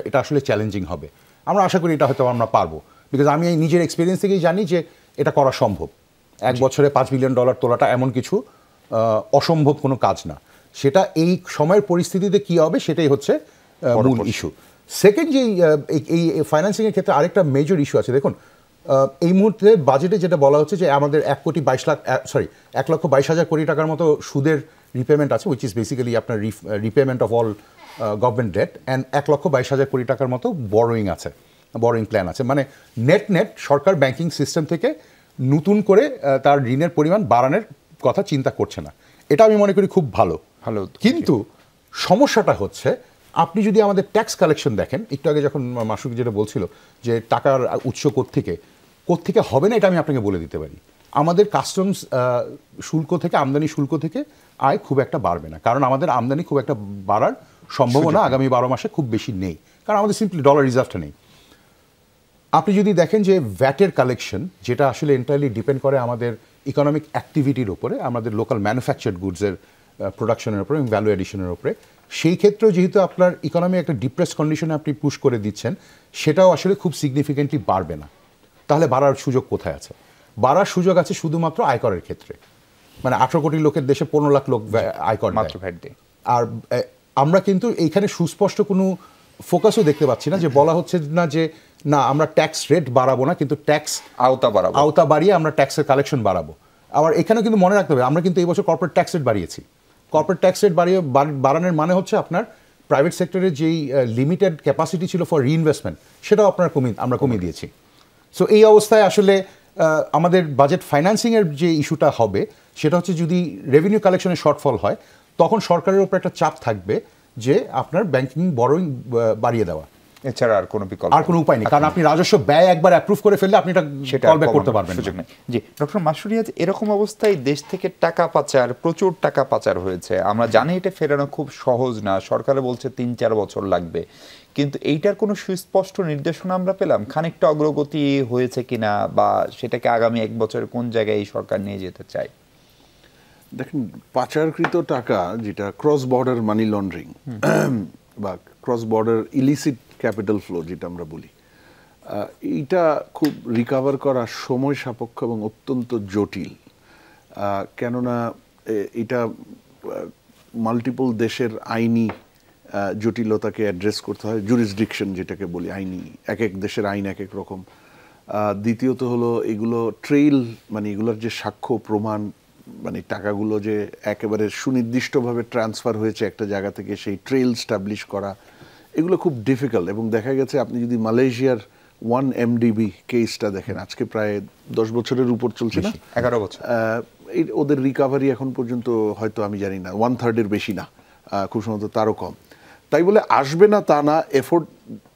C: এটা আসলে চ্যালেঞ্জিং হবে। আমরা আশা করি এটা হয়তো আমরা পারবো, বিকজ আমি নিজের এক্সপিরিয়েন্স থেকেই জানি যে এটা করা সম্ভব। 1 বছরে $5 বিলিয়ন তোলাটা এমন কিছু অসম্ভব কোনো কাজ না। সেটা এই সময়ের পরিস্থিতিতে কি হবে সেটাই হচ্ছে মূল ইস্যু। সেকেন্ড, যে এই ফাইন্যান্সিংয়ের ক্ষেত্রে আরেকটা মেজর ইস্যু আছে। দেখুন, এই মুহূর্তে বাজেটে যেটা বলা হচ্ছে যে আমাদের 1,22,000 কোটি টাকার মতো সুদের রিপেমেন্ট আছে, উইচ ইজ বেসিক্যালি আপনার repayment of all government debt, and 1,22,000 crore টাকার মতো বরোয়িং প্ল্যান আছে। মানে নেট সরকার ব্যাংকিং সিস্টেম থেকে নতুন করে তার ঋণের পরিমাণ বাড়ানোর কথা চিন্তা করছে না। এটা আমি মনে করি খুব ভালো। কিন্তু সমস্যাটা হচ্ছে আপনি যদি আমাদের ট্যাক্স কালেকশন দেখেন, একটু আগে যখন মাসুক যেটা বলছিল যে টাকার উৎস কোত্থেকে হবে না, এটা আমি আপনাকে বলে দিতে পারি। আমাদের কাস্টমস শুল্ক থেকে, আমদানি শুল্ক থেকে আয় খুব একটা বাড়বে না, কারণ আমাদের আমদানি খুব একটা বাড়ার সম্ভাবনা আগামী 12 মাসে খুব বেশি নেই, কারণ আমাদের সিম্পলি ডলার রিজার্ভটা নেই। আপনি যদি দেখেন যে ভ্যাটের কালেকশন, যেটা আসলে এন্টায়ারলি ডিপেন্ড করে আমাদের ইকোনমিক অ্যাক্টিভিটির উপরে, আমাদের লোকাল ম্যানুফ্যাকচার্ড গুডসের প্রোডাকশনের উপরে এবং ভ্যালু এডিশনের উপরে, সেই ক্ষেত্রেও যেহেতু আপনার ইকোনমি একটা ডিপ্রেস কন্ডিশনে আপনি পুশ করে দিচ্ছেন, সেটাও আসলে খুব সিগনিফিকেন্টলি বাড়বে না। তাহলে বাড়ার সুযোগ কোথায় আছে? বাড়ার সুযোগ আছে শুধুমাত্র আয়করের ক্ষেত্রে। মানে 18 কোটি লোকের দেশে 15 লাখ লোক আয়কর দেয়। আর আমরা কিন্তু এইখানে সুস্পষ্ট কোনো ফোকাসও দেখতে পাচ্ছি না, যে বলা হচ্ছে না যে না আমরা ট্যাক্স রেট বাড়াবো না, কিন্তু ট্যাক্স আওতা বাড়িয়ে আমরা ট্যাক্সের কালেকশন বাড়াবো। আবার এখানেও কিন্তু মনে রাখতে হবে, আমরা কিন্তু এই বছর কর্পোরেট ট্যাক্স রেট বাড়িয়েছি। কর্পোরেট ট্যাক্স রেট বাড়ানোর মানে হচ্ছে আপনার প্রাইভেট সেক্টরের যেই লিমিটেড ক্যাপাসিটি ছিল ফর রিইনভেস্টমেন্ট, সেটাও আমরা কমিয়ে দিয়েছি। সো এই অবস্থায় আসলে আমাদের বাজেট ফাইন্যান্সিংয়ের যে ইস্যুটা হবে, সেটা হচ্ছে যদি রেভিনিউ কালেকশনের শর্টফল হয়, তখন সরকারের উপর একটা চাপ থাকবে যে আপনার ব্যাংকিং বরোইং বাড়িয়ে দেওয়া,
A: এছাড়া আর কোনো
C: উপায় নেই। কারণ আপনি রাজস্ব ব্যয় একবার অ্যাপ্রুভ করে ফেললে আপনি এটা কলব্যাক করতে পারবেন না।
A: জি ডক্টর মাসুরিয়াজ, এরকম অবস্থায় দেশ থেকে টাকা পাচার, প্রচুর টাকা পাচার হয়েছে। আমরা জানি এটা ফেরানো খুব সহজ না, সরকারে বলছে 3-4 বছর লাগবে, কিন্তু এইটার কোনো সুস্পষ্ট নির্দেশনা আমরা পেলাম? খানিকটা অগ্রগতি হয়েছে কিনা, বা সেটাকে আগামী 1 বছরের কোন জায়গায় এই সরকার নিয়ে যেতে চায়?
D: দেখেন, পাচারকৃত টাকা, যেটা ক্রস বর্ডার মানি লন্ডারিং বা cross border illicit capital flow যেটা আমরা বলি, এইটা খুব রিকভার করা সময় সাপেক্ষ এবং অত্যন্ত জটিল। কেননা এটা মাল্টিপল দেশের আইনি জটিলতাকে অ্যাড্রেস করতে হয়, জুরিসডিকশন যেটাকে বলি, আইনি এক এক দেশের আইন এক এক রকম। দ্বিতীয়ত হলো এগুলো ট্রেইল, মানে এগুলোর যে সাক্ষ্য প্রমাণ, মানে টাকাগুলো যে একেবারে সুনির্দিষ্টভাবে ট্রান্সফার হয়েছে একটা জায়গা থেকে, সেই ট্রেইল স্টাবলিশ করা, এগুলো খুব ডিফিকাল্ট। এবং দেখা গেছে আপনি যদি মালয়েশিয়ার 1MDB কেসটা দেখেন, আজকে প্রায় 10 বছরের উপর চলছে না,
A: 11 বছর,
D: ওদের রিকাভারি এখন পর্যন্ত হয়তো আমি জানি না 1/3 বেশি না, খুব সম্ভবত তারও কম। তাই বলে আসবে না তা না, এফোর্ট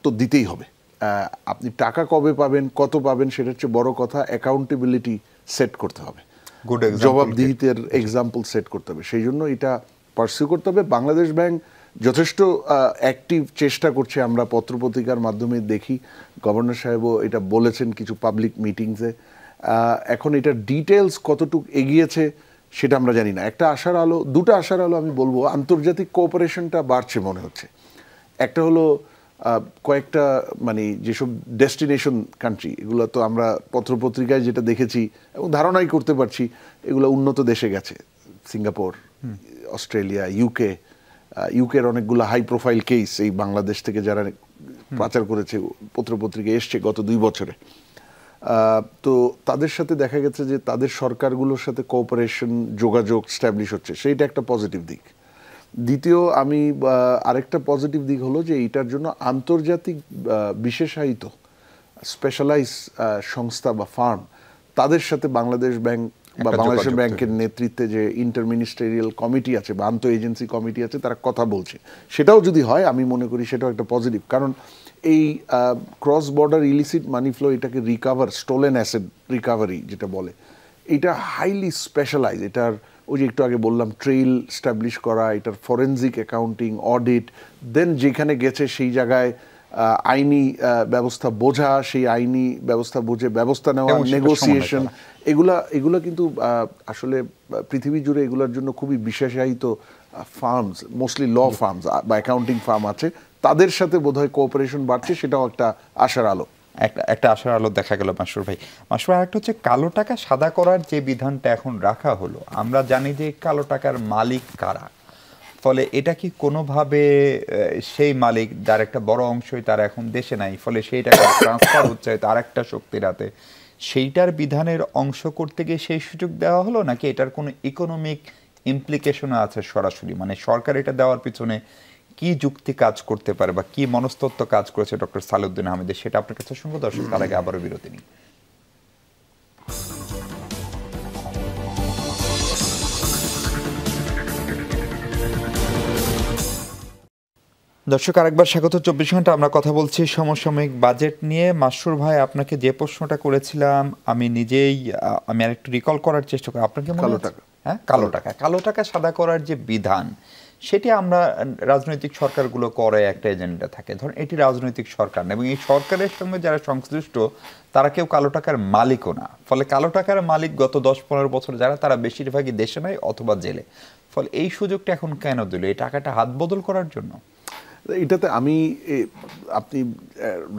D: তো দিতেই হবে। আপনি টাকা কবে পাবেন, কত পাবেন, সেটার চেয়ে বড় কথা অ্যাকাউন্টেবিলিটি সেট করতে হবে, জবাবদিহিতার এক্সাম্পল সেট করতে হবে। সেই জন্য এটা পার্সিউ করতে হবে। বাংলাদেশ ব্যাংক যথেষ্ট অ্যাক্টিভ চেষ্টা করছে, আমরা পত্রপত্রিকার মাধ্যমে দেখি, গভর্নর সাহেবও এটা বলেছেন কিছু পাবলিক মিটিংসে। এখন এটার ডিটেলস কতটুকু এগিয়েছে সেটা আমরা জানি না। একটা আশার আলো, দুটো আশার আলো আমি বলবো, আন্তর্জাতিক কোঅপারেশনটা বাড়ছে মনে হচ্ছে। একটা হলো কয়েকটা, মানে যেসব ডেস্টিনেশন কান্ট্রি, এগুলো তো আমরা পত্রপত্রিকায় যেটা দেখেছি এবং ধারণাই করতে পারছি, এগুলো উন্নত দেশে গেছে, সিঙ্গাপুর, অস্ট্রেলিয়া, ইউকের অনেকগুলো হাই প্রোফাইল কেস এই বাংলাদেশ থেকে যারা পাচার করেছে পত্রপত্রিকায় এসছে গত 2 বছরে। তো তাদের সাথে দেখা গেছে যে তাদের সরকারগুলোর সাথে কোঅপারেশন, যোগাযোগ স্ট্যাবলিশ হচ্ছে, সেইটা একটা পজিটিভ দিক। দ্বিতীয়, আমি আরেকটা পজিটিভ দিক হলো যে এইটার জন্য আন্তর্জাতিক বিশেষায়িত স্পেশালাইজ সংস্থা বা ফার্ম, তাদের সাথে বাংলাদেশ ব্যাংক বা বাংলাদেশ ব্যাংকের নেতৃত্বে যে ইন্টারমিনিস্ট্রিয়াল কমিটি আছে বা আন্তঃ এজেন্সি কমিটি আছে, তারা কথা বলছে। সেটাও যদি হয়, আমি মনে করি সেটাও একটা পজিটিভ। কারণ এই ক্রস বর্ডার ইলিসিট মানি ফ্লো, এটাকে রিকাভার, স্টোলেন অ্যাসেট রিকাভারি যেটা বলে, এটা হাইলি স্পেশালাইজ। এটার ওই যে একটু আগে বললাম, ট্রেইল স্টাবলিশ করা, এটার ফরেনজিক অ্যাকাউন্টিং, অডিট, দেন যেখানে গেছে সেই জায়গায় আইনি ব্যবস্থা বোঝা, সেই আইনি ব্যবস্থা বুঝে ব্যবস্থা নেওয়া, নেগোসিয়েশন, এগুলা কিন্তু আসলে পৃথিবী জুড়ে এগুলোর জন্য খুবই বিশেষায়িত ফার্মস, মোস্টলি ল ফার্মস বা অ্যাকাউন্টিং ফার্ম আছে, তাদের সাথে বোধহয় কোঅপারেশন বাড়ছে, সেটাও একটা আশার আলো।
A: একটা আশার আলো দেখা গেল মাসুর ভাই। মাসুর, আরেকটা হচ্ছে কালো টাকা সাদা করার যে বিধানটা এখন রাখা হলো, আমরা জানি যে কালো টাকার মালিক কারা, ফলে এটা কি কোনোভাবে সেই মালিক যার একটা বড় অংশই তার এখন দেশে নাই, ফলে সেই টাকা ট্রান্সফার হচ্ছে তার একটা শক্তির হাতে, সেইটার বিধানের অংশ করতে গিয়ে সেই সুযোগ দেওয়া হলো, নাকি এটার কোনো ইকোনমিক ইমপ্লিকেশনও আছে সরাসরি? মানে সরকার এটা দেওয়ার পিছনে কি যুক্তি কাজ করতে পারে বা কি মনস্তত্ত্ব কাজ করেছে ডক্টর সালেউদ্দিন আহমেদের, সেটা আপনার কাছে শুনবো। দর্শক, তার আগে আবারও বিরতি নিই। দর্শক, আরেকবার স্বাগত 24 ঘন্টা। আমরা কথা বলছি সমসাময়িক বাজেট নিয়ে। মাসরুর ভাই, আপনাকে যে প্রশ্নটা করেছিলাম আমি নিজেই আমি আরেকটু রিকল করার চেষ্টা করি। আপনাকে মনে আছে? হ্যাঁ, কালো টাকা সাদা করার যে বিধান, সেটি আমরা রাজনৈতিক সরকারগুলো করে, একটা এজেন্ডা থাকে। ধরুন এটি রাজনৈতিক সরকার না, এবং এই সরকারের সঙ্গে যারা সংশ্লিষ্ট তারা কেউ কালো টাকার মালিকও না। ফলে কালো টাকার মালিক গত 10-15 বছর যারা, তারা বেশিরভাগই দেশে নাই অথবা জেলে। ফলে এই সুযোগটা এখন কেন দিল? এই টাকাটা হাত বদল করার জন্য?
D: এটাতে আমি, আপনি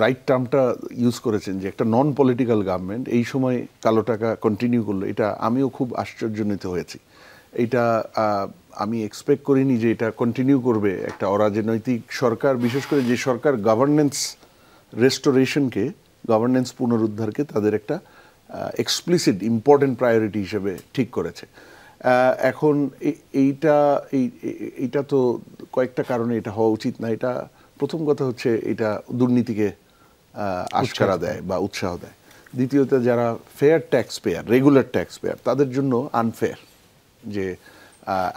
D: রাইট টার্মটা ইউজ করেছেন যে একটা নন পলিটিক্যাল গভর্নমেন্ট এই সময় কালো টাকা কন্টিনিউ করলো, এটা আমিও খুব আশ্চর্যান্বিত হয়েছি। এটা আমি এক্সপেক্ট করিনি যে এটা কন্টিনিউ করবে একটা অরাজনৈতিক সরকার, বিশেষ করে যে সরকার গভর্নেন্স রেস্টোরেশনকে, গভর্নেন্স পুনরুদ্ধারকে তাদের একটা এক্সপ্লিসিট ইম্পর্টেন্ট প্রায়োরিটি হিসেবে ঠিক করেছে। এখন এইটা তো কয়েকটা কারণে এটা হওয়া উচিত না। এটা প্রথম কথা হচ্ছে এটা দুর্নীতিকে আশকারা দেয় বা উৎসাহ দেয়। দ্বিতীয়ত যারা fair tax payer, regular tax payer, তাদের জন্য আনফেয়ার যে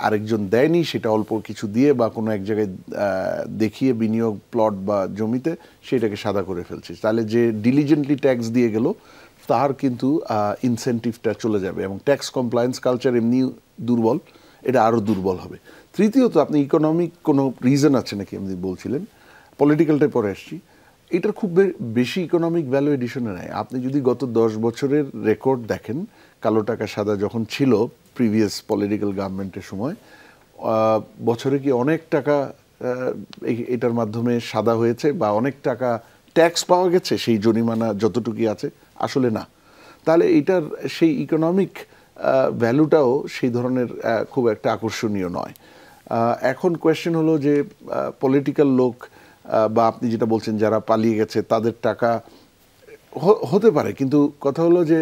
D: আরেকজন দেয়নি সেটা অল্প কিছু দিয়ে বা কোনো এক জায়গায় দেখিয়ে বিনিয়োগ প্লট বা জমিতে সেটাকে সাদা করে ফেলছে। তাহলে যে ডিলিজেন্টলি ট্যাক্স দিয়ে গেল তার কিন্তু ইনসেন্টিভটা চলে যাবে, এবং ট্যাক্স কমপ্লায়েন্স কালচার এমনি দুর্বল, এটা আরও দুর্বল হবে। তৃতীয়ত আপনি ইকোনমিক কোনো রিজন আছে নাকি আপনি বলছিলেন, পলিটিক্যালটাই পরে আসছি। এটার খুব বেশি ইকোনমিক ভ্যালু এডিশনে নেয়। আপনি যদি গত 10 বছরের রেকর্ড দেখেন, কালো টাকা সাদা যখন ছিল প্রিভিয়াস পলিটিক্যাল গভর্নমেন্টের সময়, বছরে কি অনেক টাকা এটার মাধ্যমে সাদা হয়েছে বা অনেক টাকা ট্যাক্স পাওয়া গেছে সেই জরিমানা যতটুকুই আছে? আসলে না। তাহলে এটার সেই ইকোনমিক ভ্যালুটাও সেই ধরনের খুব একটা আকর্ষণীয় নয়। এখন কোয়েশ্চেন হলো যে পলিটিক্যাল লোক বা আপনি যেটা বলছেন যারা পালিয়ে গেছে তাদের টাকা হতে পারে, কিন্তু কথা হলো যে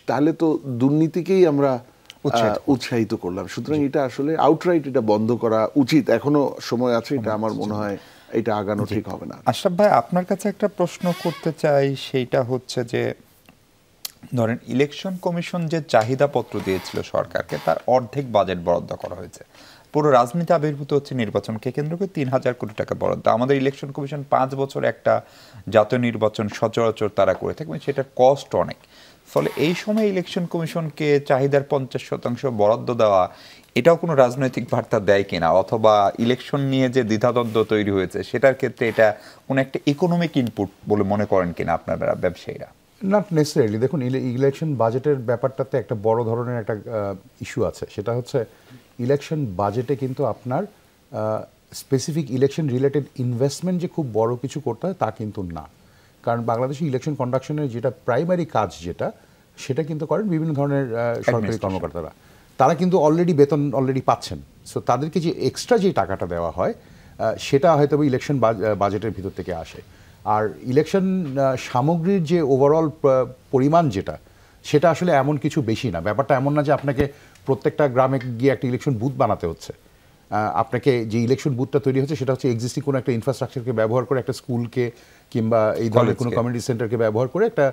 D: তাহলে তো দুর্নীতিকেই আমরা উৎসাহিত করলাম। সুতরাং এটা আসলে আউটরাইট এটা বন্ধ করা উচিত। এখনো সময় আছে, এটা আমার মনে হয় এটা আগানো ঠিক হবে না।
A: আশরাফ ভাই, আপনার কাছে একটা প্রশ্ন করতে চাই, সেইটা হচ্ছে যে ধরেন ইলেকশন কমিশন যে চাহিদাপত্র দিয়েছিল সরকারকে, তার অর্ধেক বাজেট বরাদ্দ করা হয়েছে। পুরো রাজনীতি আবির্ভূত হচ্ছে নির্বাচনকে কেন্দ্র করে 3000 কোটি টাকা বরাদ্দ। আমাদের ইলেকশন কমিশন 5 বছর একটা জাতীয় নির্বাচন সচরাচর তারা করে থাকে, সেটার কস্ট অনেক। ফলে এই সময় ইলেকশন কমিশনকে চাহিদার 50% বরাদ্দ দেওয়া, এটাও কোনো রাজনৈতিক বার্তা দেয় কিনা? অথবা ইলেকশন নিয়ে যে দ্বিধাদ্বন্দ্ব তৈরি হয়েছে সেটার ক্ষেত্রে এটা কোনো একটা ইকোনমিক ইনপুট বলে মনে করেন কিনা আপনারা ব্যবসায়ীরা?
C: Not necessarily. দেখুন, ইলেকশন বাজেটের ব্যাপারটাতে একটা বড় ধরনের একটা ইস্যু আছে। সেটা হচ্ছে ইলেকশন বাজেটে কিন্তু আপনার স্পেসিফিক ইলেকশন রিলেটেড ইনভেস্টমেন্ট যে খুব বড় কিছু করতে হয় তা কিন্তু না। কারণ বাংলাদেশে ইলেকশন কন্ডাকশনের যেটা প্রাইমারি কাজ সেটা কিন্তু করেন বিভিন্ন ধরনের সরকারি কর্মকর্তারা। তারা কিন্তু অলরেডি বেতন অলরেডি পাচ্ছেন। সো তাদেরকে যে এক্সট্রা যে টাকাটা দেওয়া হয় সেটা হয়তো ইলেকশন বাজেটের ভিতর থেকে আসে। আর ইলেকশন সামগ্রীর যে ওভারঅল পরিমাণ সেটা আসলে এমন কিছু বেশি না। ব্যাপারটা এমন না যে আপনাকে প্রত্যেকটা গ্রামে গিয়ে একটা ইলেকশন বুথ বানাতে হচ্ছে। আপনাকে যে ইলেকশন বুথটা তৈরি হচ্ছে সেটা হচ্ছে এক্সিস্টিং কোনো একটা ইনফ্রাস্ট্রাকচারকে ব্যবহার করে, একটা স্কুলকে কিংবা এই ধরনের কোনো কমিউনিটি সেন্টারকে ব্যবহার করে একটা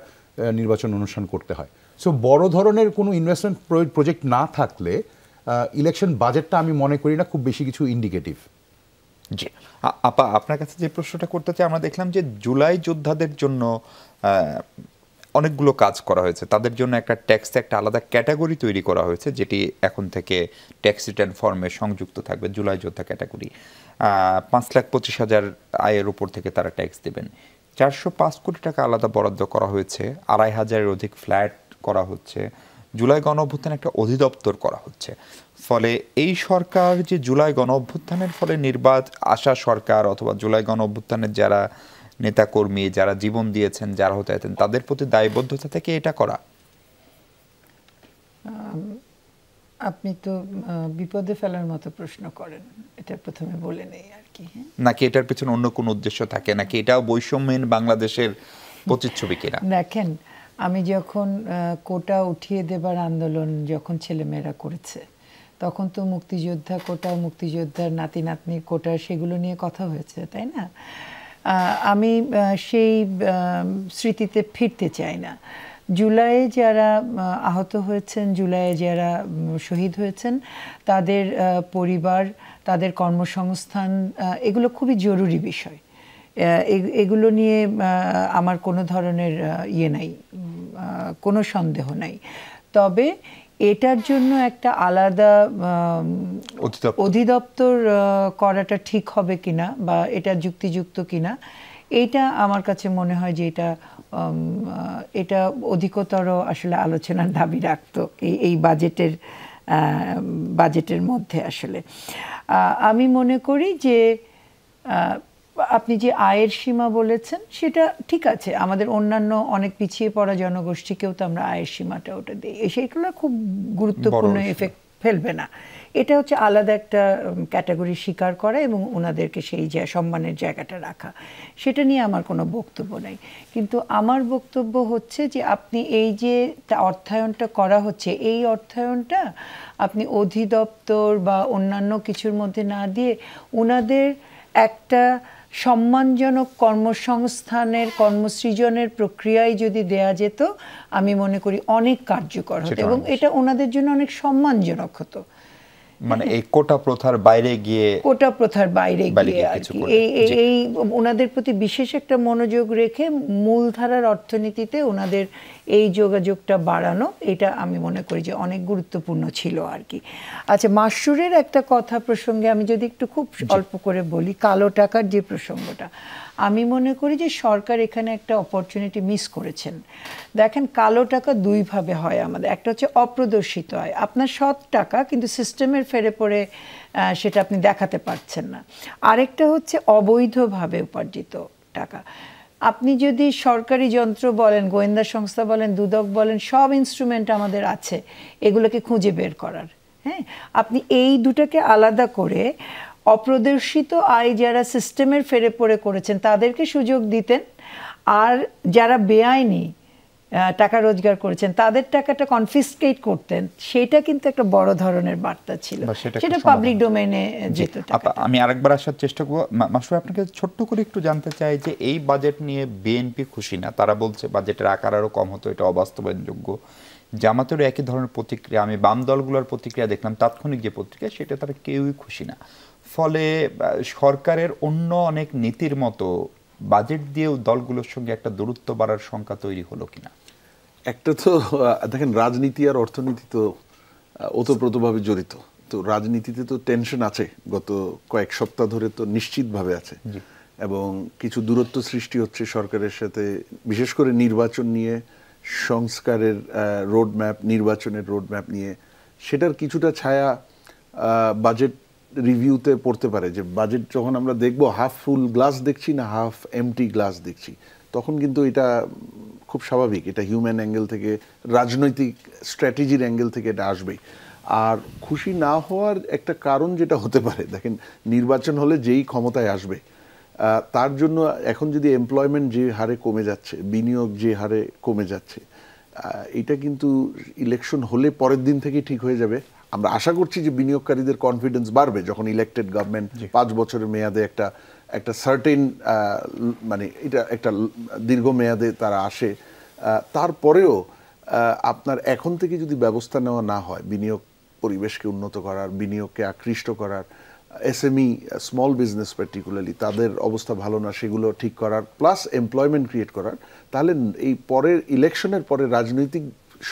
C: নির্বাচন অনুষ্ঠান করতে হয়। সো বড় ধরনের কোনো ইনভেস্টমেন্ট প্রজেক্ট না থাকলে ইলেকশন বাজেটটা আমি মনে করি না খুব বেশি কিছু ইন্ডিকেটিভ।
A: জি আপা, আপনার কাছে যে প্রশ্নটা করতে চাই, আমরা দেখলাম যে জুলাই যোদ্ধাদের জন্য অনেকগুলো কাজ করা হয়েছে। তাদের জন্য একটা ট্যাক্স, একটা আলাদা ক্যাটাগরি তৈরি করা হয়েছে, যেটি এখন থেকে ট্যাক্স রিটার্ন ফর্মে সংযুক্ত থাকবে। জুলাই যোদ্ধা ক্যাটাগরি 5,25,000 আয়ের উপর থেকে তারা ট্যাক্স দেবেন। 405 কোটি টাকা আলাদা বরাদ্দ করা হয়েছে। 2,500-এর অধিক ফ্ল্যাট করা হচ্ছে। জুলাই গণ অভ্যুত্থানে একটা অধিদপ্তর করা হচ্ছে। ফলে এই সরকার যে জুলাই গণ অভ্যুত্থানের ফলে আসা সরকার অথবা জুলাই গণ অভ্যুত্থানের যারা নেতাকর্মী, যারা জীবন দিয়েছেন, যারা হতে আছেন, তাদের প্রতি দায়বদ্ধতা থেকে এটা করা।
B: আপনি তো বিপদে ফেলার মতো প্রশ্ন করেন, এটা প্রথমে বলে নেই আর কি।
A: নাকি এটার পিছনে অন্য কোনো উদ্দেশ্য থাকে, নাকি এটাও বৈষম্যহীন বাংলাদেশের প্রতিচ্ছবি কিনা?
B: দেখেন, আমি যখন কোটা উঠিয়ে দেবার আন্দোলন যখন ছেলেমেয়েরা করেছে, তখন তো মুক্তিযোদ্ধা কোটা, মুক্তিযোদ্ধার নাতি নাতনির কোটা, সেগুলো নিয়ে কথা হয়েছে, তাই না? আমি সেই স্মৃতিতে ফিরতে চাই না। জুলাইয়ে যারা আহত হয়েছেন, জুলাইয়ে যারা শহীদ হয়েছেন, তাদের পরিবার, তাদের কর্মসংস্থান, এগুলো খুবই জরুরি বিষয়। এগুলো নিয়ে আমার কোনো ধরনের ইয়ে নাই, কোনো সন্দেহ নাই। তবে এটার জন্য একটা আলাদা অধিদপ্তর করাটা ঠিক হবে কিনা বা এটা যুক্তিযুক্ত কিনা, এইটা আমার কাছে মনে হয় যে এটা অধিকতর আসলে আলোচনার দাবি রাখতো এই বাজেটের মধ্যে। আসলে আমি মনে করি যে আপনি যে আয়ের সীমা বলেছেন সেটা ঠিক আছে, আমাদের অন্যান্য অনেক পিছিয়ে পড়া জনগোষ্ঠীকেও তো আমরা আয়ের সীমাটা ওটা দিই, সেগুলো খুব গুরুত্বপূর্ণ এফেক্ট ফেলবে না। এটা হচ্ছে আলাদা একটা ক্যাটাগরি স্বীকার করা এবং ওনাদেরকে সেই যে সম্মানের জায়গাটা রাখা, সেটা নিয়ে আমার কোনো বক্তব্য নেই। কিন্তু আমার বক্তব্য হচ্ছে যে আপনি এই যে অর্থায়নটা করা হচ্ছে, এই অর্থায়নটা আপনি অধিদপ্তর বা অন্যান্য কিছুর মধ্যে না দিয়ে ওনাদের একটা সম্মানজনক কর্মসংস্থানের, কর্মসৃজনের প্রক্রিয়ায় যদি দেয়া যেত, আমি মনে করি অনেক কার্যকর হতো এবং এটা ওনাদের জন্য অনেক সম্মানজনক হতো।
A: মানে এই কোটা প্রথার বাইরে গিয়ে
B: আর কি এই ওনাদের প্রতি বিশেষ একটা মনোযোগ রেখে মূলধারার অর্থনীতিতে ওনাদের এই যোগাযোগটা বাড়ানো, এটা আমি মনে করি যে অনেক গুরুত্বপূর্ণ ছিল আর কি। আচ্ছা, মাশরুরের একটা কথা প্রসঙ্গে আমি যদি একটু খুব অল্প করে বলি, কালো টাকার যে প্রসঙ্গটা, আমি মনে করি যে সরকার এখানে একটা অপরচুনিটি মিস করেছেন। দেখেন, কালো টাকা দুইভাবে হয় আমাদের, একটা হচ্ছে অপ্রদর্শিত আয়, আপনার সৎ টাকা কিন্তু সিস্টেমের ফেরে পড়ে সেটা আপনি দেখাতে পারছেন না। আরেকটা হচ্ছে অবৈধভাবে উপার্জিত টাকা। আপনি যদি সরকারি যন্ত্র বলেন, গোয়েন্দা সংস্থা বলেন, দুদক বলেন, সব ইনস্ট্রুমেন্ট আমাদের আছে এগুলোকে খুঁজে বের করার। হ্যাঁ, আপনি এই দুটাকে আলাদা করে অপ্রদর্শিত আয় যারা সিস্টেমের ফেরে পড়ে করেছেন তাদেরকে সুযোগ দিতেন, আর যারা বেআইনি টাকা রোজগার করেছেন তাদের টাকাটা কনফিসকেট করতেন, সেটা কিন্তু একটা বড় ধরনের বার্তা ছিল, সেটা পাবলিক ডোমেইনে যেত।
A: আমি আরেকবার আসার চেষ্টা করব। মাসুদ, আপনাকে ছোট্ট করে একটু জানতে চাই যে এই বাজেট নিয়ে বিএনপি খুশি না, তারা বলছে বাজেটের আকার আরও কম হতো, এটা অবাস্তবায়নযোগ্য। জামাতেরও একই ধরনের প্রতিক্রিয়া, আমি বাম দলগুলোর প্রতিক্রিয়া দেখলাম, তাৎক্ষণিক যে প্রতিক্রিয়া, সেটা তারা কেউই খুশি না। ফলে সরকারের অন্য অনেক নীতির মতো বাজেট দিয়েও দলগুলোর সঙ্গে একটা দূরত্ব বাড়ার শঙ্কা তৈরি হলো কিনা?
D: একটা তো দেখেন, রাজনীতি আর অর্থনীতি তো ওতপ্রোতভাবে জড়িত। তো রাজনীতিতে তো টেনশন আছে, গত কয়েক সপ্তাহ ধরে তো নিশ্চিতভাবে আছে, এবং কিছু দূরত্ব সৃষ্টি হচ্ছে সরকারের সাথে, বিশেষ করে নির্বাচন নিয়ে, সংস্কারের রোডম্যাপ, নির্বাচনের রোডম্যাপ নিয়ে। সেটার কিছুটা ছায়া বাজেট রিভিউতে পড়তে পারে, যে বাজেট যখন আমরা দেখব হাফ ফুল গ্লাস দেখছি না হাফ এমটি গ্লাস দেখছি, তখন কিন্তু এটা খুব স্বাভাবিক, এটা হিউম্যান অ্যাঙ্গেল থেকে, রাজনৈতিক স্ট্র্যাটেজির অ্যাঙ্গেল থেকে এটা আসবেই। আর খুশি না হওয়ার একটা কারণ যেটা হতে পারে, দেখেন, নির্বাচন হলে যেই ক্ষমতায় আসবে তার জন্য এখন যদি এমপ্লয়মেন্ট যে হারে কমে যাচ্ছে, বিনিয়োগ যে হারে কমে যাচ্ছে, এটা কিন্তু ইলেকশন হলে পরের দিন থেকেই ঠিক হয়ে যাবে। আমরা আশা করছি যে বিনিয়োগকারীদের কনফিডেন্স বাড়বে যখন ইলেক্টেড গভর্নমেন্ট 5 বছরের মেয়াদে একটা সার্টেন, মানে এটা একটা দীর্ঘ মেয়াদে তারা আসে। তারপরেও আপনার এখন থেকে যদি ব্যবস্থা নেওয়া না হয় বিনিয়োগ পরিবেশকে উন্নত করার, বিনিয়োগকে আকৃষ্ট করার, এসএমই স্মল বিজনেস পার্টিকুলারলি তাদের অবস্থা ভালো না, সেগুলো ঠিক করার, প্লাস এমপ্লয়মেন্ট ক্রিয়েট করার, তাহলে এই পরের ইলেকশনের পরে রাজনৈতিক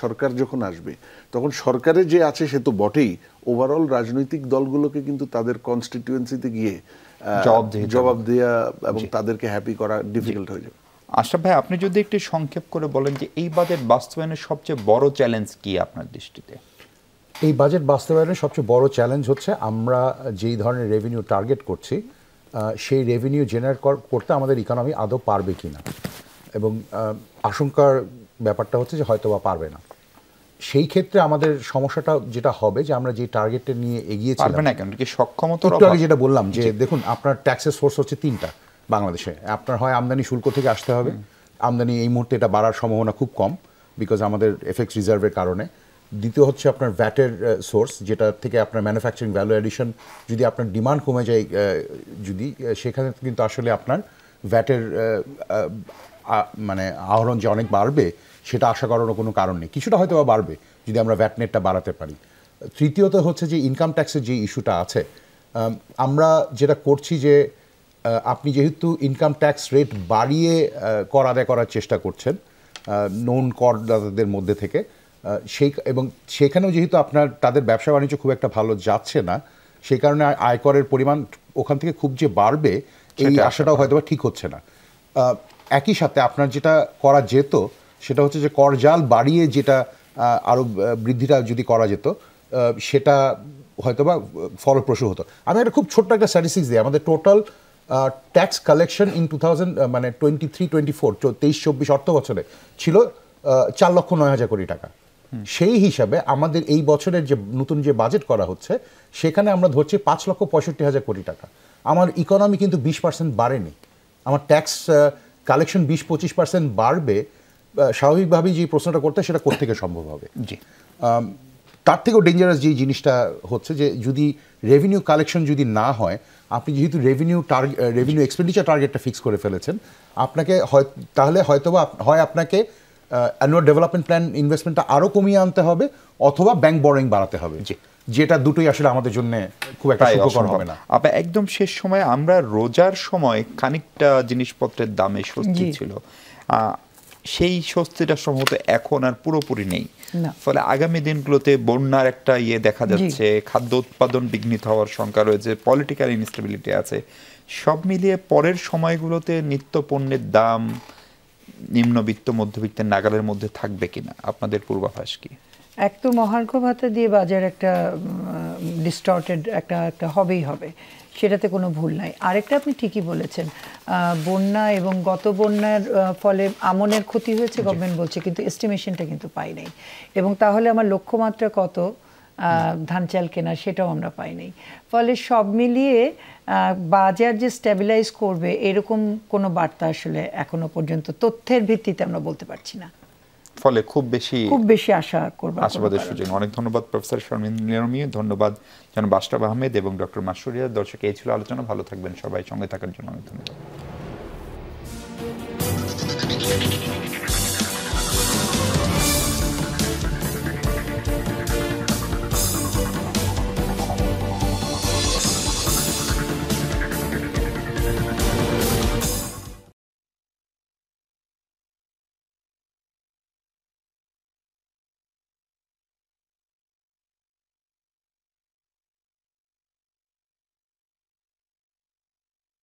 D: সরকার যখন আসবে তখন সরকারে যে আছে সে তো বটেই, ওভারঅল রাজনৈতিক দলগুলোকে কিন্তু তাদের কনস্টিটিউয়েন্সিতে গিয়ে জবাব দেওয়া এবং তাদেরকে হ্যাপি করা ডিফিকাল্ট হয়ে যাবে।
A: আশরাফ ভাই, আপনি যদি একটু সংক্ষেপ করে বলেন যে এই বাজেট বাস্তবায়নের সবচেয়ে বড় চ্যালেঞ্জ কি আপনার দৃষ্টিতে?
C: এই বাজেট বাস্তবায়নের সবচেয়ে বড় চ্যালেঞ্জ হচ্ছে আমরা যেই ধরনের রেভিনিউ টার্গেট করছি সেই রেভিনিউ জেনারেট করতে আমাদের ইকোনমি আদৌ পারবে কিনা, এবং আশঙ্কার ব্যাপারটা হচ্ছে যে হয়তো বা পারবে না। সেই ক্ষেত্রে আমাদের সমস্যাটা যেটা হবে যে আমরা যে টার্গেটটা নিয়ে এগিয়েছিলাম,
A: পারবে না কেন কি সক্ষমতার
C: একটু আগে
A: অভাব?
C: যেটা বললাম যে দেখুন আপনার ট্যাক্সের সোর্স হচ্ছে 3টা বাংলাদেশে। আপনার হয় আমদানি শুল্ক থেকে আসতে হবে, আমদানি এই মুহূর্তে এটা বাড়ার সম্ভাবনা খুব কম বিকজ আমাদের এফএক্স রিজার্ভের কারণে। দ্বিতীয় হচ্ছে আপনার ভ্যাটের সোর্স, যেটা থেকে আপনার ম্যানুফ্যাকচারিং ভ্যালু অ্যাডিশন যদি আপনার ডিমান্ড কমে যায় যদি, সেখানে কিন্তু আসলে আপনার ভ্যাটের মানে আহরণ যে অনেক বাড়বে সেটা আশা করারও কোনো কারণ নেই, কিছুটা হয়তো বা বাড়বে যদি আমরা ভ্যাট নেটটা বাড়াতে পারি। তৃতীয়ত হচ্ছে যে ইনকাম ট্যাক্সের যে ইস্যুটা আছে, আমরা যেটা করছি যে আপনি যেহেতু ইনকাম ট্যাক্স রেট বাড়িয়ে কর আদায় করার চেষ্টা করছেন নন করদাতাদের মধ্যে থেকে, এবং সেখানেও যেহেতু আপনার তাদের ব্যবসা বাণিজ্য খুব একটা ভালো যাচ্ছে না, সেই কারণে আয়করের পরিমাণ ওখান থেকে খুব যে বাড়বে এই আশাটাও হয়তো ঠিক হচ্ছে না। একই সাথে আপনার যেটা করা যেত সেটা হচ্ছে যে কর জাল বাড়িয়ে যেটা আরও বৃদ্ধিটা যদি করা যেত সেটা হয়তোবা ফলপ্রসূ হতো। আমি একটা খুব ছোট্ট একটা স্ট্যাটিস্টিক্স দিই, আমাদের টোটাল ট্যাক্স কালেকশন ইন 2023-24 23-24 অর্থ বছরে ছিল 4,09,000 কোটি টাকা। সেই হিসাবে আমাদের এই বছরের যে নতুন যে বাজেট করা হচ্ছে সেখানে আমরা ধরছি 5,65,000 কোটি টাকা। আমার ইকোনমি কিন্তু 20% বাড়েনি, আমার ট্যাক্স কালেকশন 20-25% বাড়বে, স্বাভাবিকভাবেই যে প্রশ্নটা করতে সেটা কোত্থেকে সম্ভব হবে।
A: জি,
C: তার থেকেও ডেঞ্জারাস যে জিনিসটা হচ্ছে যে যদি রেভিনিউ কালেকশন যদি না হয়, আপনি যেহেতু রেভিনিউ এক্সপেন্ডিচার টার্গেটটা ফিক্স করে ফেলেছেন, আপনাকে তাহলে হয়তোবা হয় আপনাকে অ্যানুয়াল ডেভেলপমেন্ট প্ল্যান ইনভেস্টমেন্টটা আরও কমিয়ে আনতে হবে অথবা ব্যাংক বরোয়িং বাড়াতে হবে, যেটা দুটোই আসলে আমাদের জন্য খুব একটা সুখকর হবে না।
A: আবার একদম শেষ সময় আমরা রোজার সময় খানিকটা জিনিসপত্রের দামে স্বস্তি ছিল, সেই স্বস্তিটা সম্ভবত এখন আর পুরোপুরি নেই। ফলে আগামী দিনগুলোতে বন্যার একটা দেখা যাচ্ছে, খাদ্য উৎপাদন বিঘ্নিত হওয়ার শঙ্কা রয়েছে, পলিটিক্যাল ইনস্টেবিলিটি আছে। সব মিলিয়ে পরের সময়গুলোতে নিত্য পণ্যের দাম নিম্নবিত্ত মধ্যবিত্তের নাগালের মধ্যে থাকবে কিনা আপনাদের পূর্বাভাস কি?
B: এক তো মহার্ঘ ভাতা দিয়ে বাজার একটা ডিস্টর্টেড একটা হবেই হবে, সেটাতে কোনো ভুল নাই। আরেকটা আপনি ঠিকই বলেছেন, বন্যা এবং গত বন্যার ফলে আমনের ক্ষতি হয়েছে গভর্নমেন্ট বলছে, কিন্তু এস্টিমেশনটা কিন্তু পাই নাই, এবং তাহলে আমার লক্ষ্যমাত্রা কত ধান চাল কেনা সেটাও আমরা পাই নাই। ফলে সব মিলিয়ে বাজার যে স্টেবিলাইজ করবে এরকম কোনো বার্তা আসলে এখনো পর্যন্ত তথ্যের ভিত্তিতে আমরা বলতে পারছি না।
A: ফলে খুব বেশি
B: আশা করব,
A: আশাবাদের সুযোগ। অনেক ধন্যবাদ প্রফেসর শারমিন নিরমি, ধন্যবাদ জনাব আশরাফ আহমেদ এবং ডক্টর মাসরুর রিয়াদ। দর্শক, এই ছিল আলোচনা। ভালো থাকবেন সবাই, সঙ্গে থাকার জন্য অনেক ধন্যবাদ।